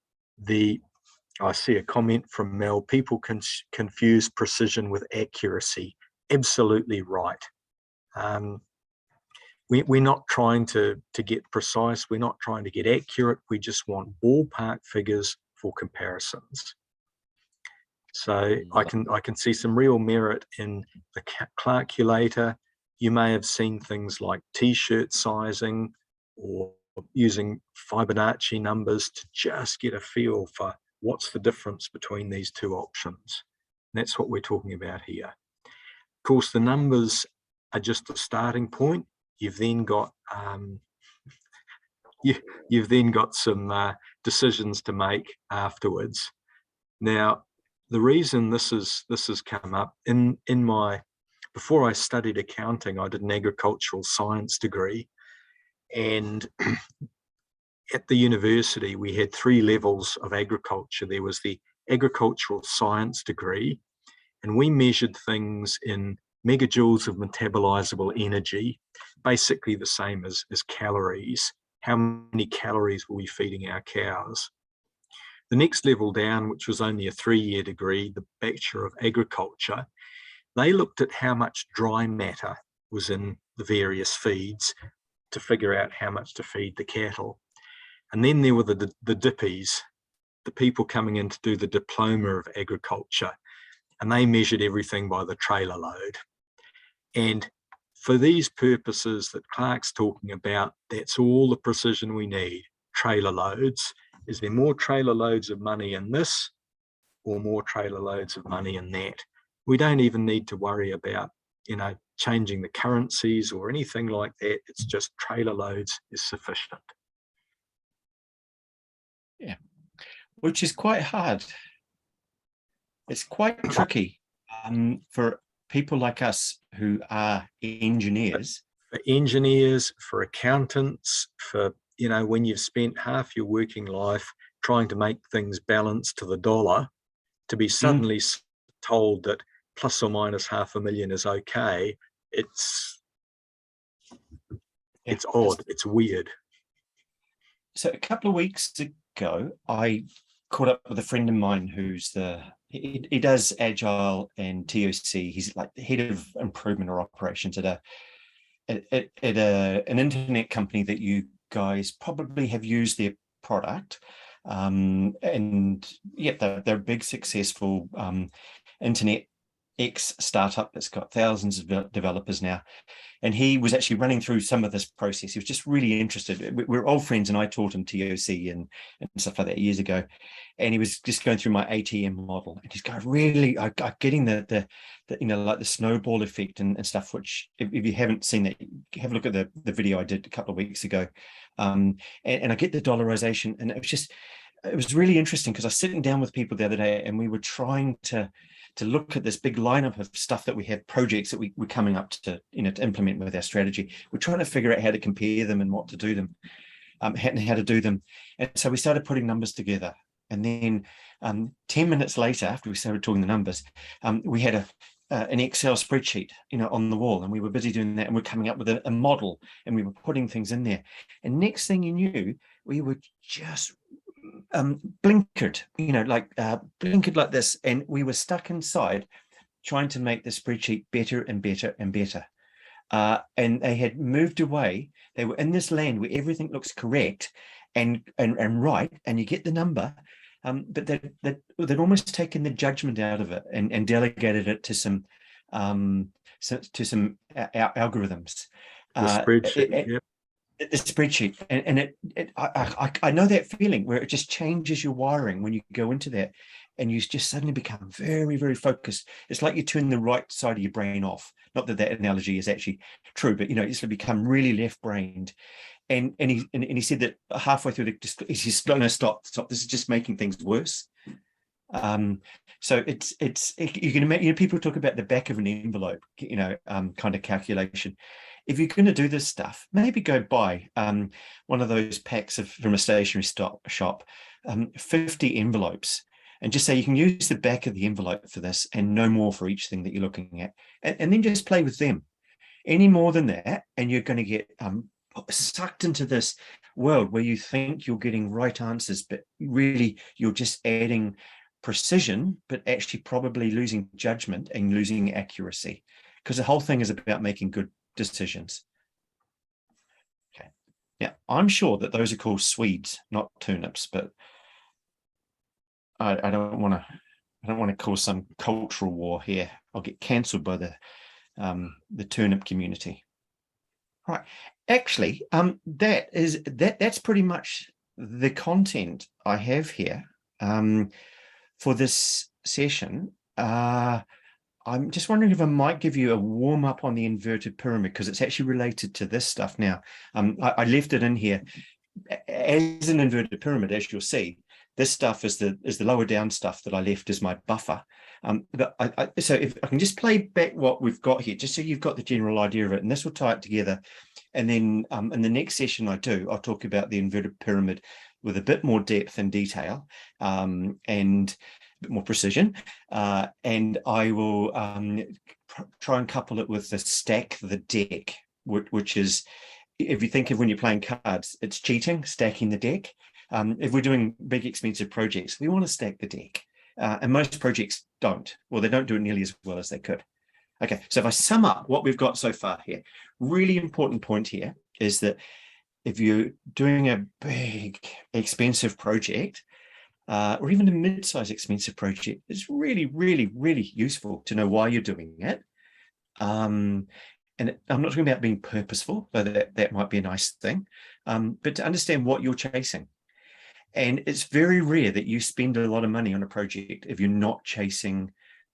I see a comment from Mel, people can confuse precision with accuracy. Absolutely right. We're not trying to get precise. We're not trying to get accurate. We just want ballpark figures for comparisons. So I can see some real merit in the calculator. You may have seen things like t-shirt sizing or using Fibonacci numbers to just get a feel for what's the difference between these 2 options. And that's what we're talking about here. Of course, the numbers are just the starting point. You've then got you've then got some decisions to make afterwards. Now, the reason this has come up in my, before I studied accounting, I did an agricultural science degree, and at the university we had 3 levels of agriculture. There was the agricultural science degree, and we measured things in megajoules of metabolizable energy, basically the same as calories. How many calories were we feeding our cows? The next level down, which was only a 3-year degree, the Bachelor of Agriculture, they looked at how much dry matter was in the various feeds to figure out how much to feed the cattle. And then there were the dippies, the people coming in to do the Diploma of Agriculture, and they measured everything by the trailer load. And for these purposes that Clark's talking about, that's all the precision we need, trailer loads. Is there more trailer loads of money in this or more trailer loads of money in that? We don't even need to worry about, changing the currencies or anything like that. It's just trailer loads is sufficient. Yeah, which is quite hard. It's quite tricky for people like us who are engineers. For engineers, for accountants, for, when you've spent half your working life trying to make things balance to the dollar, to be suddenly told that plus or minus $500,000 is okay, it's it's odd, it's weird. So a couple of weeks ago, I caught up with a friend of mine who's he does Agile and ToC. He's like the head of improvement or operations at an internet company that you guys probably have used their product. And yeah, they're a big, successful internet X startup that's got thousands of developers now. And he was actually running through some of this process. He was just really interested. We're old friends, and I taught him ToC and stuff like that years ago. And he was just going through my ATM model, and he's going, really, I'm getting the like the snowball effect and stuff. Which, if you haven't seen that, have a look at the video I did a couple of weeks ago. And I get the dollarization, and it was really interesting because I was sitting down with people the other day, and we were trying to look at this big lineup of stuff that we have, projects that we're coming up to implement with our strategy. We're trying to figure out how to compare them and what to do them, and how to do them. And so we started putting numbers together. And then 10 minutes later, after we started talking the numbers, we had an Excel spreadsheet, on the wall, and we were busy doing that, and we're coming up with a model, and we were putting things in there. And next thing you knew, we were just blinkered, blinkered like this, and we were stuck inside trying to make the spreadsheet better and better and better. And they had moved away. They were in this land where everything looks correct and right, and you get the number, but they'd almost taken the judgment out of it and delegated it to some algorithms. The spreadsheet, yep. The spreadsheet, and I know that feeling where it just changes your wiring when you go into that, and you just suddenly become very, very focused. It's like you turn the right side of your brain off. Not that analogy is actually true, but you sort of become really left-brained. And he said that halfway through he's just no, stop. This is just making things worse. So you can imagine, people talk about the back of an envelope, kind of calculation. If you're going to do this stuff, maybe go buy one of those packs from a stationery shop, 50 envelopes, and just say you can use the back of the envelope for this and no more for each thing that you're looking at, and then just play with them. Any more than that, and you're going to get sucked into this world where you think you're getting right answers, but really you're just adding precision, but actually probably losing judgment and losing accuracy, because the whole thing is about making good decisions. Okay, yeah, I'm sure that those are called Swedes, not turnips, but I don't want to cause some cultural war here. I'll get cancelled by the turnip community. Right, actually, that's pretty much the content I have here for this session. I'm just wondering if I might give you a warm up on the inverted pyramid, because it's actually related to this stuff now. I left it in here as an inverted pyramid, as you'll see. This stuff is the lower down stuff that I left as my buffer. So if I can just play back what we've got here, just so you've got the general idea of it, and this will tie it together. And then in the next session I'll talk about the inverted pyramid with a bit more depth and detail, and a bit more precision. And I will try and couple it with the stack the deck, which is, if you think of when you're playing cards, it's cheating, stacking the deck. If we're doing big, expensive projects, we want to stack the deck. And most projects don't. Well, they don't do it nearly as well as they could. Okay, so if I sum up what we've got so far here, really important point here is that if you're doing a big, expensive project, or even a mid-sized expensive project, it's really, really, really useful to know why you're doing it. And I'm not talking about being purposeful, though that might be a nice thing, but to understand what you're chasing. And it's very rare that you spend a lot of money on a project if you're not chasing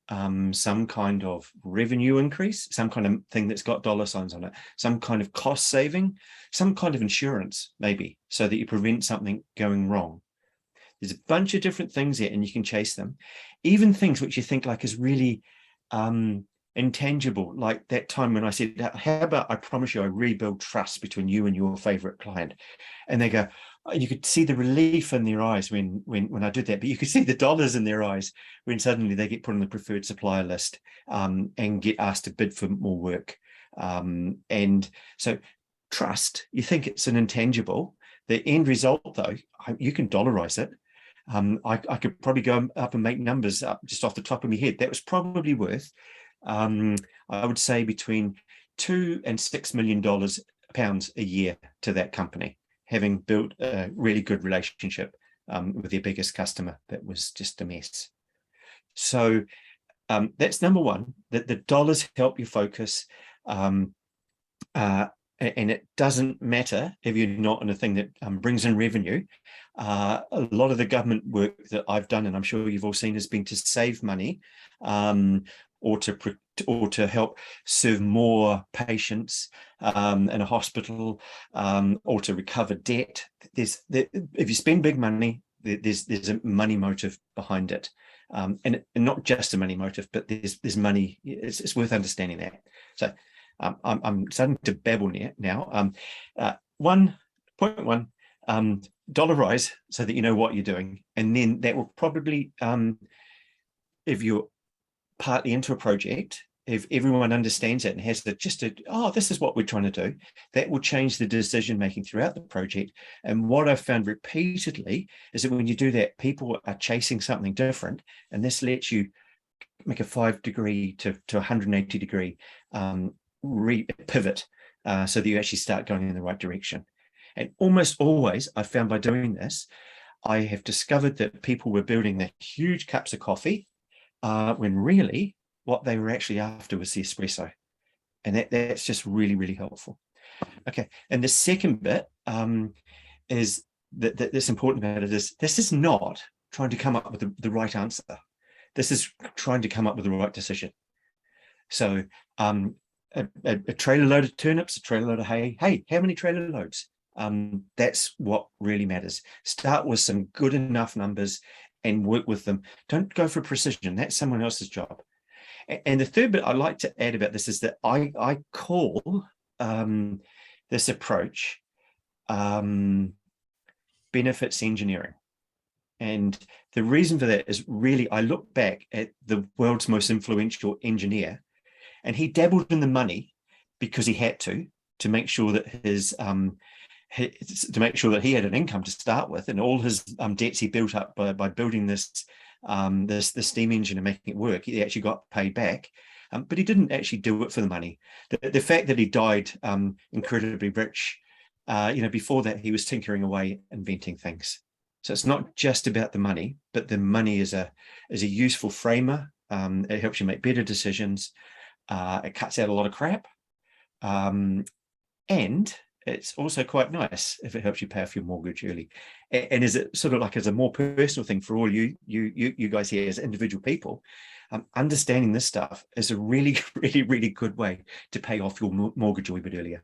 some kind of revenue increase, some kind of thing that's got dollar signs on it, some kind of cost saving, some kind of insurance, maybe, so that you prevent something going wrong. There's a bunch of different things here, and you can chase them. Even things which you think like is really intangible, like that time when I said, how about I promise you I rebuild trust between you and your favorite client? And they go, you could see the relief in their eyes when I did that, but you could see the dollars in their eyes when suddenly they get put on the preferred supplier list and get asked to bid for more work. And so trust. You think it's an intangible. The end result, though, you can dollarize it. I could probably go up and make numbers up just off the top of my head. That was probably worth, I would say, between $2 and $6 million pounds a year to that company, having built a really good relationship with their biggest customer that was just a mess. So that's number one, that the dollars help you focus. And it doesn't matter if you're not in a thing that brings in revenue. A lot of the government work that I've done, and I'm sure you've all seen, has been to save money or to help serve more patients in a hospital, or to recover debt. If you spend big money, there's a money motive behind it, and not just a money motive, but there's money. It's worth understanding that. So I'm starting to babble now. 1.1, dollarize so that you know what you're doing, and then that will probably, if you're partly into a project, if everyone understands it and has this is what we're trying to do, that will change the decision making throughout the project. And what I've found repeatedly is that when you do that, people are chasing something different, and this lets you make a 5-degree to 180-degree pivot, so that you actually start going in the right direction. And almost always, I found by doing this, I have discovered that people were building the huge cups of coffee when really what they were actually after was the espresso. And that's just really, really helpful. Okay, and the second bit is that's important about it is this is not trying to come up with the right answer. This is trying to come up with the right decision. So a trailer load of turnips, a trailer load of hay. Hey, how many trailer loads? That's what really matters. Start with some good enough numbers and work with them. Don't go for precision. That's someone else's job. And the third bit I'd like to add about this is that I call this approach benefits engineering. And the reason for that is really, I look back at the world's most influential engineer, and he dabbled in the money because he had to make sure that he had an income to start with, and all his debts he built up by building this steam engine and making it work. He actually got paid back, but he didn't actually do it for the money. The fact that he died incredibly rich, before that he was tinkering away, inventing things. So it's not just about the money, but the money is a useful framer. It helps you make better decisions. It cuts out a lot of crap, and it's also quite nice if it helps you pay off your mortgage early. And is it sort of like as a more personal thing for all you guys here as individual people, understanding this stuff is a really, really, really good way to pay off your mortgage a wee bit earlier,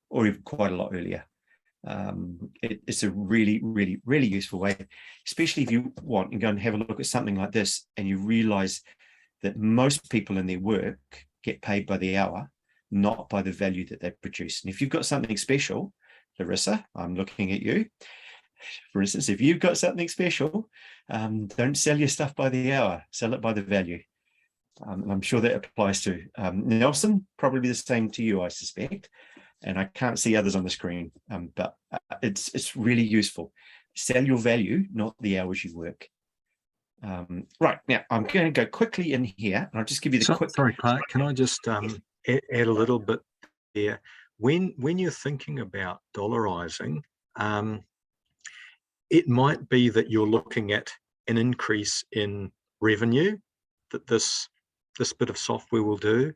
or even quite a lot earlier. It's a really, really, really useful way, especially if you want and go and have a look at something like this and you realize that most people in their work get paid by the hour, not by the value that they produce. And if you've got something special, Larissa, I'm looking at you. For instance, if you've got something special, don't sell your stuff by the hour, sell it by the value. And I'm sure that applies to Nelson, probably the same to you, I suspect. And I can't see others on the screen, but it's really useful. Sell your value, not the hours you work. Right, now I'm going to go quickly in here, and I'll just give you the quick... Sorry, Clark, can I just add a little bit there? When you're thinking about dollarizing, it might be that you're looking at an increase in revenue that this bit of software will do.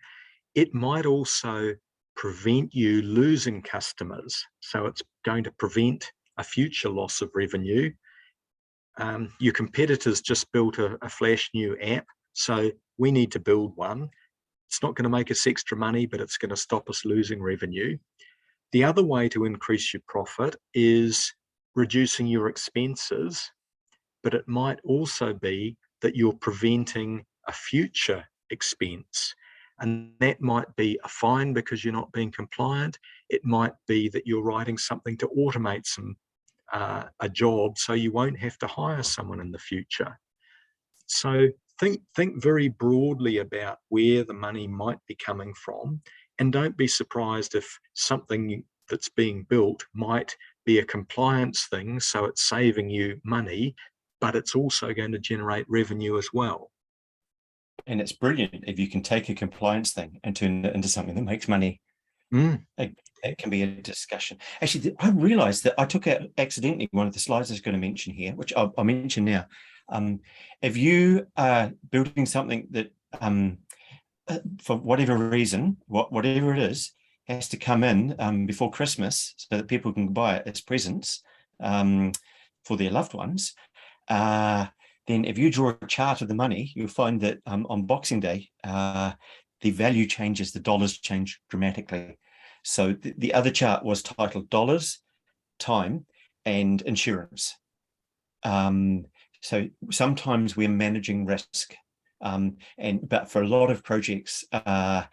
It might also prevent you losing customers. So it's going to prevent a future loss of revenue. Your competitors just built a flash new app, so we need to build one. It's not going to make us extra money, but it's going to stop us losing revenue. The other way to increase your profit is reducing your expenses, but it might also be that you're preventing a future expense. And that might be a fine because you're not being compliant. It might be that you're writing something to automate a job so you won't have to hire someone in the future. So think very broadly about where the money might be coming from, and don't be surprised if something that's being built might be a compliance thing, so it's saving you money, but it's also going to generate revenue as well. And it's brilliant if you can take a compliance thing and turn it into something that makes money. It can be a discussion. Actually, I realized that I took out accidentally one of the slides I was going to mention here, which I'll mention now. If you are building something that, for whatever reason, whatever it is, has to come in before Christmas so that people can buy it as presents for their loved ones, then if you draw a chart of the money, you'll find that on Boxing Day, the value changes, the dollars change dramatically. So the other chart was titled Dollars, Time, and Insurance. So sometimes we're managing risk, but for a lot of projects, the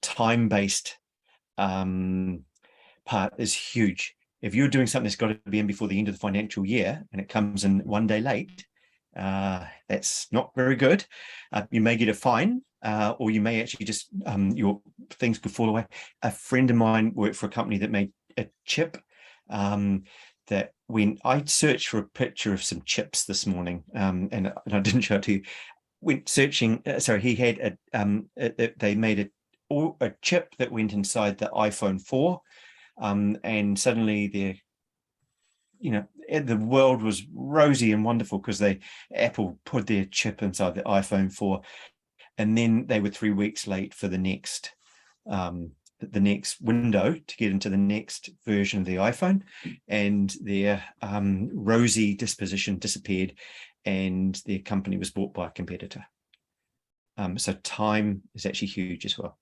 time-based part is huge. If you're doing something that's got to be in before the end of the financial year and it comes in one day late, that's not very good. You may get a fine, or you may actually just your things could fall away. A friend of mine worked for a company that made a chip that when I searched for a picture of some chips this morning, and I didn't show it to you, went searching. Sorry, he had they made a chip that went inside the iPhone 4, and suddenly the world was rosy and wonderful because Apple put their chip inside the iPhone 4, and then they were 3 weeks late for the next window to get into the next version of the iPhone, and their rosy disposition disappeared, and their company was bought by a competitor. So time is actually huge as well.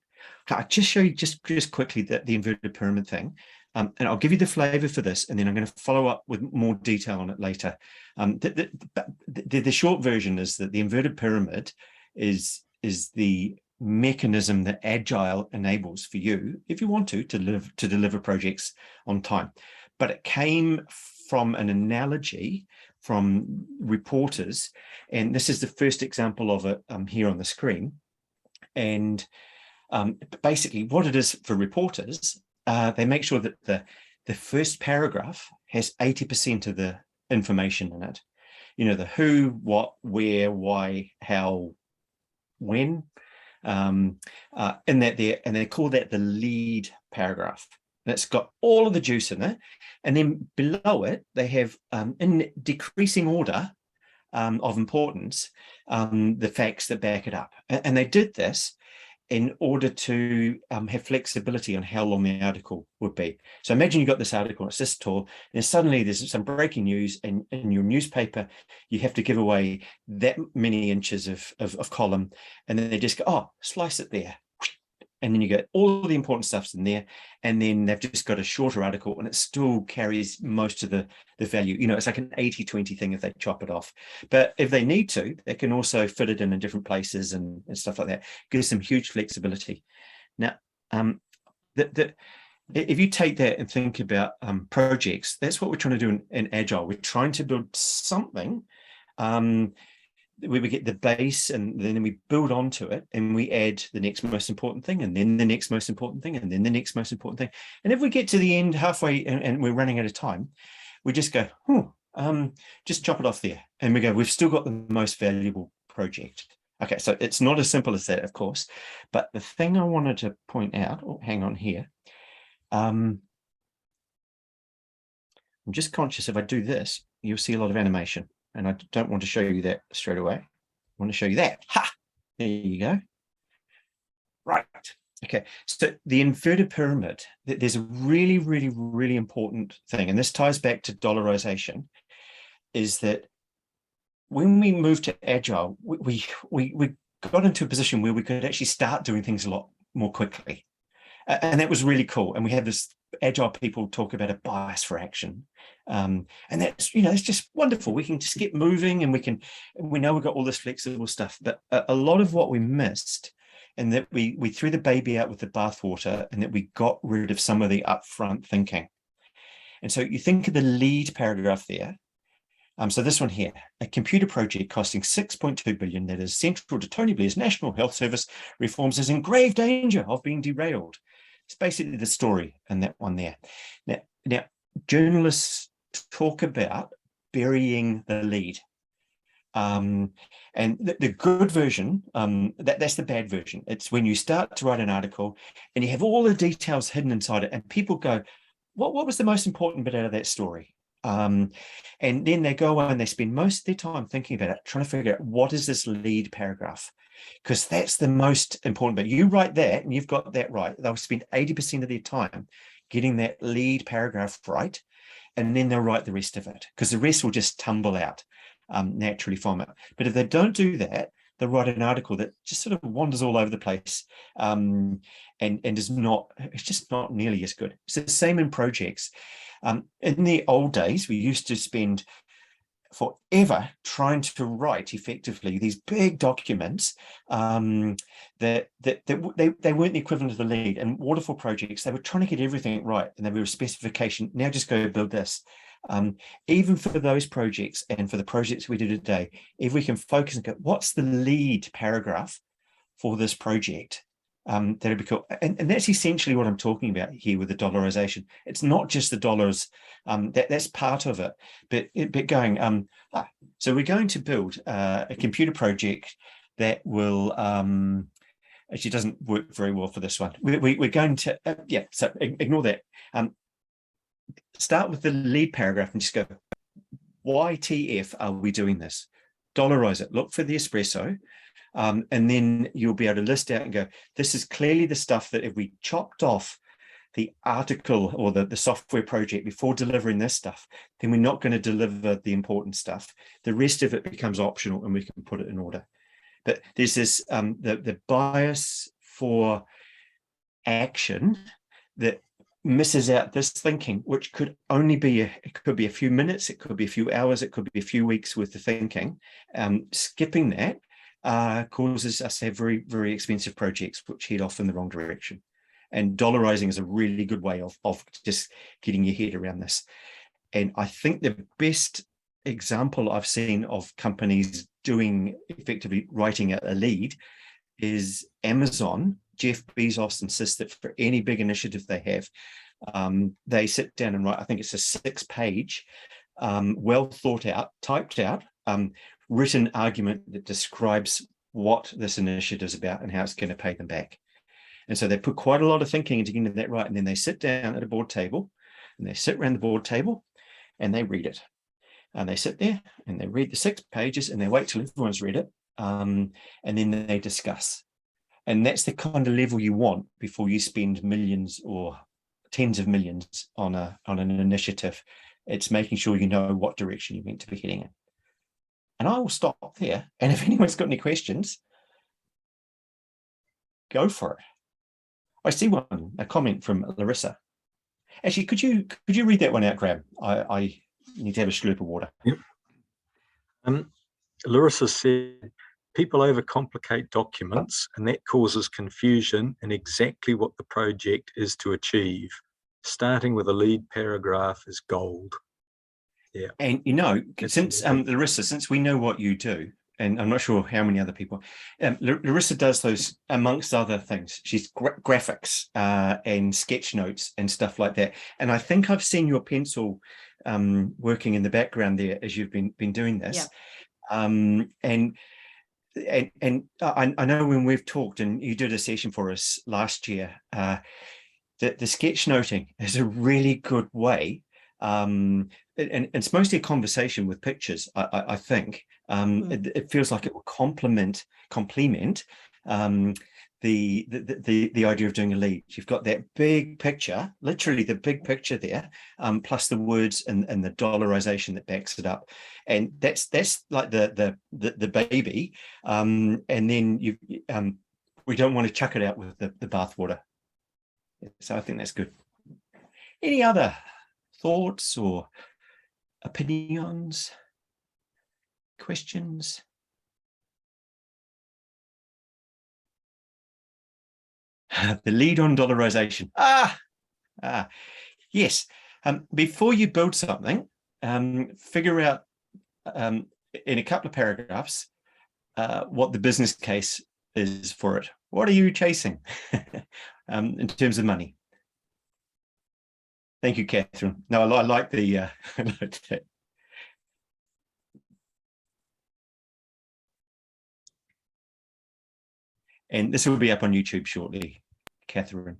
I'll just show you just quickly the inverted pyramid thing. And I'll give you the flavor for this, and then I'm going to follow up with more detail on it later. The short version is that the inverted pyramid is the mechanism that Agile enables for you, if you want to deliver projects on time. But it came from an analogy from reporters, and this is the first example of it here on the screen. And basically what it is for reporters, they make sure that the first paragraph has 80% of the information in it. The who, what, where, why, how, when, in that there, and they call that the lead paragraph. And it's got all of the juice in it. And then below it, they have, in decreasing order of importance, the facts that back it up. And they did this in order to have flexibility on how long the article would be. So imagine you got this article, it's this tall, and suddenly there's some breaking news, and in your newspaper, you have to give away that many inches of column, and then they just go, oh, slice it there. And then you get all of the important stuff's in there, and then they've just got a shorter article, and it still carries most of the value. It's like an 80-20 thing if they chop it off. But if they need to, they can also fit it in different places and stuff like that. Gives them huge flexibility. Now, if you take that and think about projects, that's what we're trying to do in Agile. We're trying to build something where we get the base, and then we build onto it, and we add the next most important thing, and then the next most important thing, and then the next most important thing. And if we get to the end halfway and we're running out of time, we just go, just chop it off there. And we go, we've still got the most valuable project. Okay, so it's not as simple as that, of course. But the thing I wanted to point out, hang on here. I'm just conscious if I do this, you'll see a lot of animation. And I don't want to show you that straight away. I want to show you that. Ha! There you go. Right. Okay. So the inverted pyramid, there's a really, really, really important thing, and this ties back to dollarization, is that when we moved to Agile, we got into a position where we could actually start doing things a lot more quickly. And that was really cool. And we have this Agile people talk about a bias for action. And that's, it's just wonderful. We can just get moving, and we know we've got all this flexible stuff, but a lot of what we missed, and that we threw the baby out with the bathwater, and that we got rid of some of the upfront thinking. And so you think of the lead paragraph there. So this one here, a computer project costing 6.2 billion that is central to Tony Blair's National Health Service reforms is in grave danger of being derailed. It's basically the story in that one there. Now journalists talk about burying the lead. And the good version, that's the bad version. It's when you start to write an article and you have all the details hidden inside it, and people go, what was the most important bit out of that story? And then they go and they spend most of their time thinking about it, trying to figure out what is this lead paragraph, because that's the most important bit. You write that and you've got that right. They'll spend 80% of their time getting that lead paragraph right, and then they'll write the rest of it, because the rest will just tumble out naturally from it. But if they don't do that, they'll write an article that just sort of wanders all over the place, and is not, it's just not nearly as good. It's the same in projects. In the old days, we used to spend forever trying to write effectively these big documents that they weren't the equivalent of the lead. And waterfall projects, they were trying to get everything right, and they were a specification. Now just go build this. Even for those projects and for the projects we do today, if we can focus and go, what's the lead paragraph for this project? That'd be cool. And that's essentially what I'm talking about here with the dollarization. It's not just the dollars, that's part of it, but going, so we're going to build a computer project that will, actually doesn't work very well for this one. We're going to, yeah, so ignore that. Start with the lead paragraph and just go, why TF are we doing this? Dollarize it, look for the espresso. And then you'll be able to list out and go, this is clearly the stuff that if we chopped off the article or the software project before delivering this stuff, then we're not going to deliver the important stuff. The rest of it becomes optional and we can put it in order. But there's this, the bias for action that misses out this thinking, which could only be, it could be a few minutes, it could be a few hours, it could be a few weeks worth of thinking. Skipping that causes us to have very, very expensive projects which head off in the wrong direction. And dollarizing is a really good way of just getting your head around this. And I think the best example I've seen of companies doing effectively writing a lead is Amazon. Jeff Bezos insists that for any big initiative they have, they sit down and write, I think it's a 6-page, well thought out, typed out, written argument that describes what this initiative is about and how it's going to pay them back. And so they put quite a lot of thinking into getting that right. And then they sit down at a board table and they sit around the board table and they read it. And they sit there and they read the 6 pages and they wait till everyone's read it. And then they discuss. And that's the kind of level you want before you spend millions or tens of millions on an initiative. It's making sure you know what direction you're meant to be heading in. And I will stop there. And if anyone's got any questions, go for it. I see a comment from Larissa. Actually, could you read that one out, Graham? I need to have a slurp of water. Yep. Larissa said, people overcomplicate documents and that causes confusion in exactly what the project is to achieve. Starting with a lead paragraph is gold. Yeah. And you know, since Larissa, since we know what you do, and I'm not sure how many other people, Larissa does those amongst other things. She's graphics and sketch notes and stuff like that. And I think I've seen your pencil working in the background there as you've been doing this. Yeah. And I know when we've talked, and you did a session for us last year, that the sketch noting is a really good way. And it's mostly a conversation with pictures, I think. It feels like it will complement the idea of doing a lead. You've got that big picture, literally the big picture there, plus the words and the dollarization that backs it up, and that's like the baby. And then we don't want to chuck it out with the bathwater. So I think that's good. Any other thoughts or opinions, questions? The lead on dollarization. Yes. Before you build something, figure out in a couple of paragraphs what the business case is for it. What are you chasing? in terms of money. Thank you, Catherine. No, I like the I like that. And this will be up on YouTube shortly, Catherine.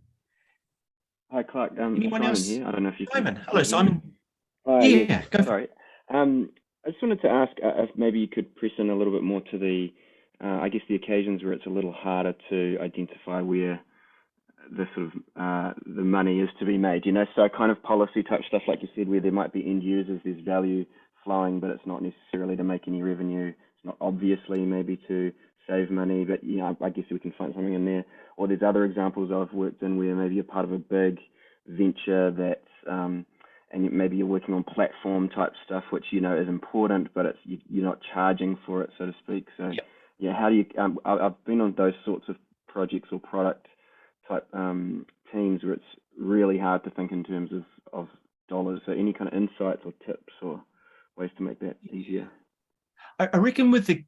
Hi, Clark. Anyone Simon else? here. I don't know if you Simon. can Hello, hear me. Simon. Yes, Yeah, go for it. sorry. I just wanted to ask if maybe you could press in a little bit more to the, I guess, the occasions where it's a little harder to identify where the sort of the money is to be made. You know, so kind of policy type stuff, like you said, where there might be end users, there's value flowing, but it's not necessarily to make any revenue. It's not obviously maybe to save money, but you know, I guess we can find something in there. Or there's other examples I've worked in where maybe you're part of a big venture that's and maybe you're working on platform type stuff, which you know is important, but it's you're not charging for it, so to speak. So Yep. yeah, how do you? I've been on those sorts of projects or product type teams where it's really hard to think in terms of dollars. So any kind of insights or tips or ways to make that easier? I reckon with the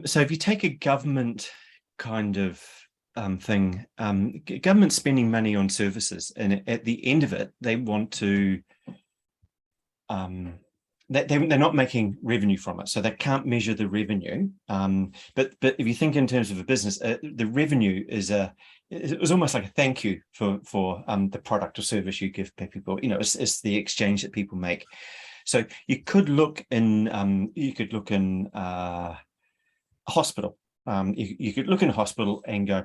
so if you take a government kind of thing, government spending money on services, and at the end of it, they want to they're not making revenue from it, so they can't measure the revenue. But if you think in terms of a business, the revenue is it was almost like a thank you for the product or service you give people. You know, it's the exchange that people make. So you could look in a hospital. You could look in a hospital and go,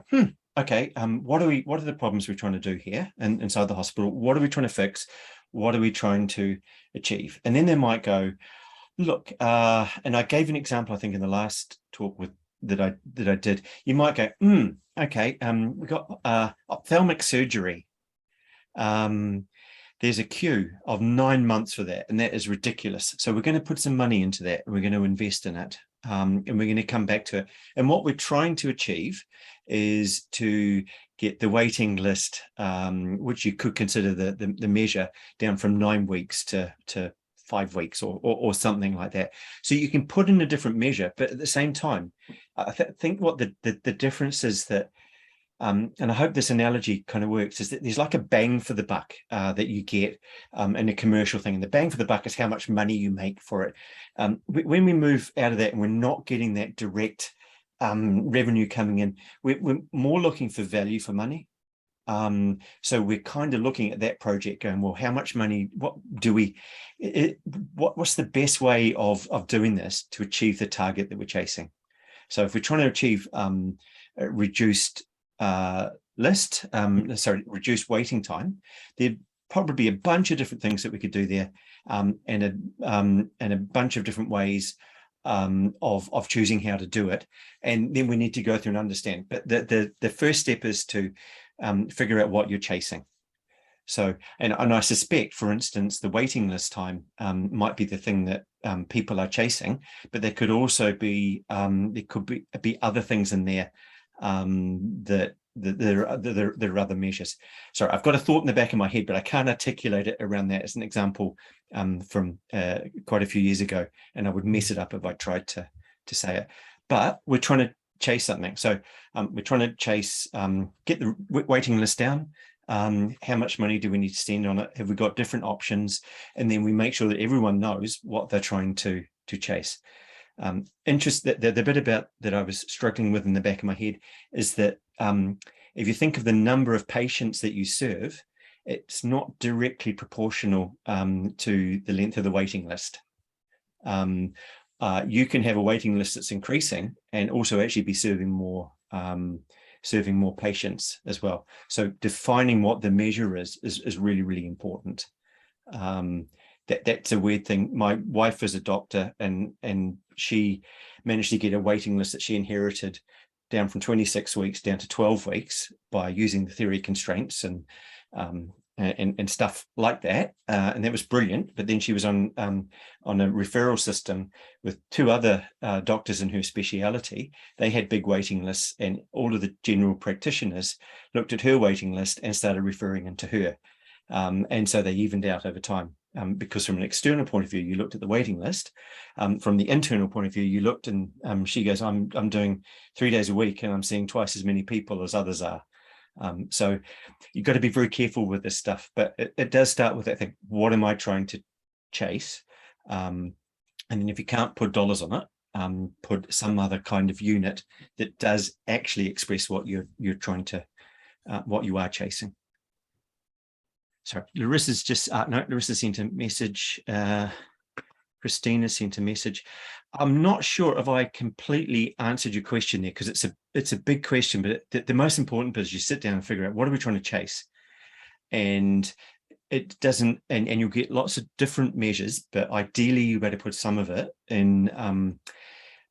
okay, what are the problems we're trying to do here and inside the hospital? What are we trying to fix? What are we trying to achieve? And then they might go, look, and I gave an example, I think, in the last talk that I did. You might go, okay, we got ophthalmic surgery. There's a queue of 9 months for that, and that is ridiculous. So we're going to put some money into that, and we're going to invest in it, and we're going to come back to it. And what we're trying to achieve is to get the waiting list, which you could consider the measure, down from 9 weeks to 5 weeks or something like that. So you can put in a different measure, but at the same time, I think what the difference is that, and I hope this analogy kind of works, is that there's like a bang for the buck that you get in a commercial thing. And the bang for the buck is how much money you make for it. When we move out of that and we're not getting that direct revenue coming in, we're more looking for value for money. So we're kind of looking at that project going, well, how much money, what's the best way of doing this to achieve the target that we're chasing? So if we're trying to achieve reduced reduced waiting time, there'd probably be a bunch of different things that we could do there, and a bunch of different ways of choosing how to do it. And then we need to go through and understand. But the first step is to figure out what you're chasing. So, and I suspect, for instance, the waiting list time might be the thing that people are chasing, but there could also be there could be other things in there that there are other measures. Sorry, I've got a thought in the back of my head, but I can't articulate it around that as an example from quite a few years ago, and I would mess it up if I tried to say it. But we're trying to chase something. So we're trying to chase, get the waiting list down. How much money do we need to spend on it? Have we got different options? And then we make sure that everyone knows what they're trying to chase. The bit about that I was struggling with in the back of my head is that if you think of the number of patients that you serve, it's not directly proportional to the length of the waiting list. You can have a waiting list that's increasing and also actually be serving more patients as well. So defining what the measure is really, really important. That's a weird thing. My wife is a doctor, and she managed to get a waiting list that she inherited down from 26 weeks down to 12 weeks by using the theory constraints and stuff like that, and that was brilliant. But then she was on a referral system with 2 other doctors in her speciality. They had big waiting lists, and all of the general practitioners looked at her waiting list and started referring into her, and so they evened out over time. Because from an external point of view, you looked at the waiting list. From the internal point of view, you looked, and she goes, I'm doing 3 days a week, and I'm seeing twice as many people as others are. So you've got to be very careful with this stuff, but it does start with that thing. What am I trying to chase? And then if you can't put dollars on it, put some other kind of unit that does actually express what you're trying to, what you are chasing. Sorry, Larissa's just, no, Larissa sent a message. Christina sent a message. I'm not sure if I completely answered your question there, because it's a big question, but the most important bit is you sit down and figure out, what are we trying to chase? And it doesn't, and you'll get lots of different measures, but ideally you better put some of it in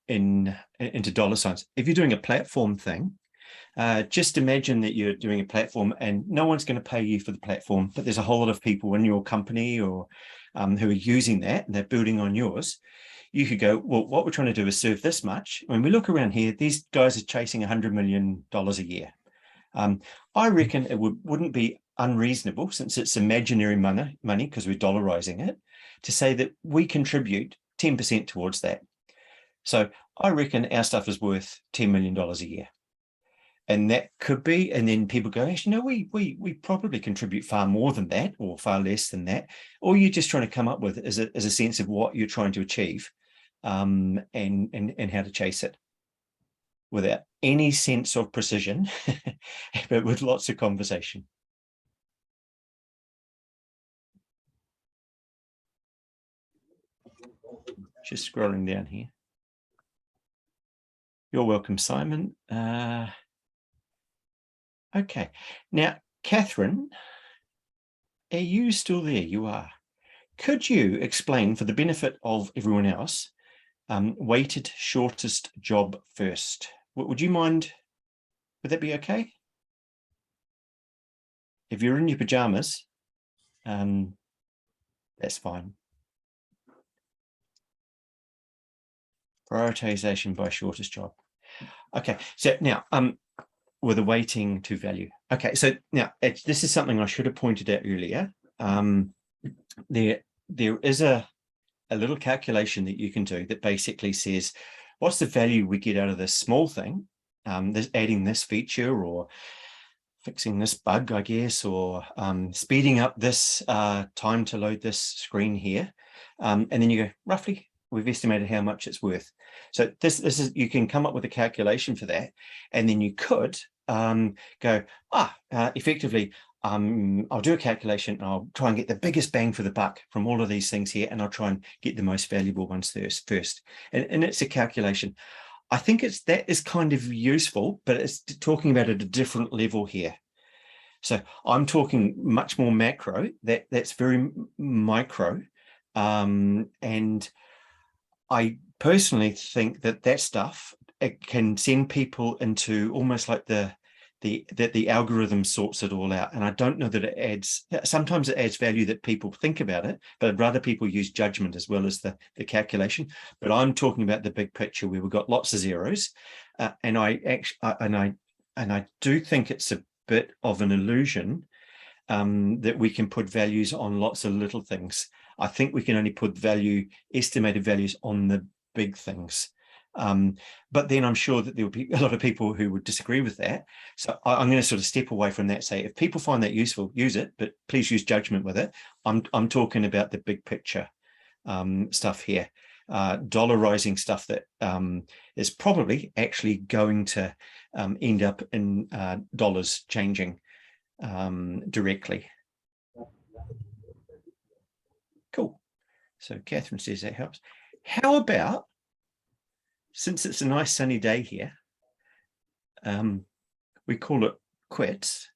into dollar signs. If you're doing a platform thing, just imagine that you're doing a platform and no one's going to pay you for the platform, but there's a whole lot of people in your company or who are using that and they're building on yours. You could go, well, what we're trying to do is serve this much. When we look around here, these guys are chasing $100 million a year. I reckon it wouldn't be unreasonable, since it's imaginary money because we're dollarizing it, to say that we contribute 10% towards that. So I reckon our stuff is worth $10 million a year. And that could be, and then people go, actually, no, we probably contribute far more than that, or far less than that. Or you're just trying to come up with as a sense of what you're trying to achieve, and how to chase it without any sense of precision, but with lots of conversation. Just scrolling down here. You're welcome, Simon. Okay, now, Catherine, are you still there? You are. Could you explain, for the benefit of everyone else, weighted shortest job first? Would you mind? Would that be okay? If you're in your pajamas, that's fine. Prioritization by shortest job. Okay, so now, with a weighting to value. Okay, so now this is something I should have pointed out earlier. There is a little calculation that you can do that basically says, what's the value we get out of this small thing, adding this feature or fixing this bug, I guess, or speeding up this time to load this screen here. And then you go, roughly, we've estimated how much it's worth. So this is, you can come up with a calculation for that. And then you could go, effectively, I'll do a calculation and I'll try and get the biggest bang for the buck from all of these things here, and I'll try and get the most valuable ones first. And it's a calculation. I think that is kind of useful, but it's talking about at a different level here. So I'm talking much more macro, that's very micro. And I personally think that stuff, it can send people into almost like the algorithm sorts it all out. And I don't know that it adds, sometimes it adds value that people think about it, but I'd rather people use judgment as well as the calculation. But I'm talking about the big picture where we've got lots of zeros. And I do think it's a bit of an illusion that we can put values on lots of little things. I think we can only put estimated values on the big things. But then I'm sure that there will be a lot of people who would disagree with that. So I'm going to sort of step away from that, say, if people find that useful, use it, but please use judgment with it. I'm talking about the big picture stuff here, dollarizing stuff that is probably actually going to end up in dollars changing directly. Cool. So Catherine says that helps. How about, since it's a nice sunny day here, we call it quits,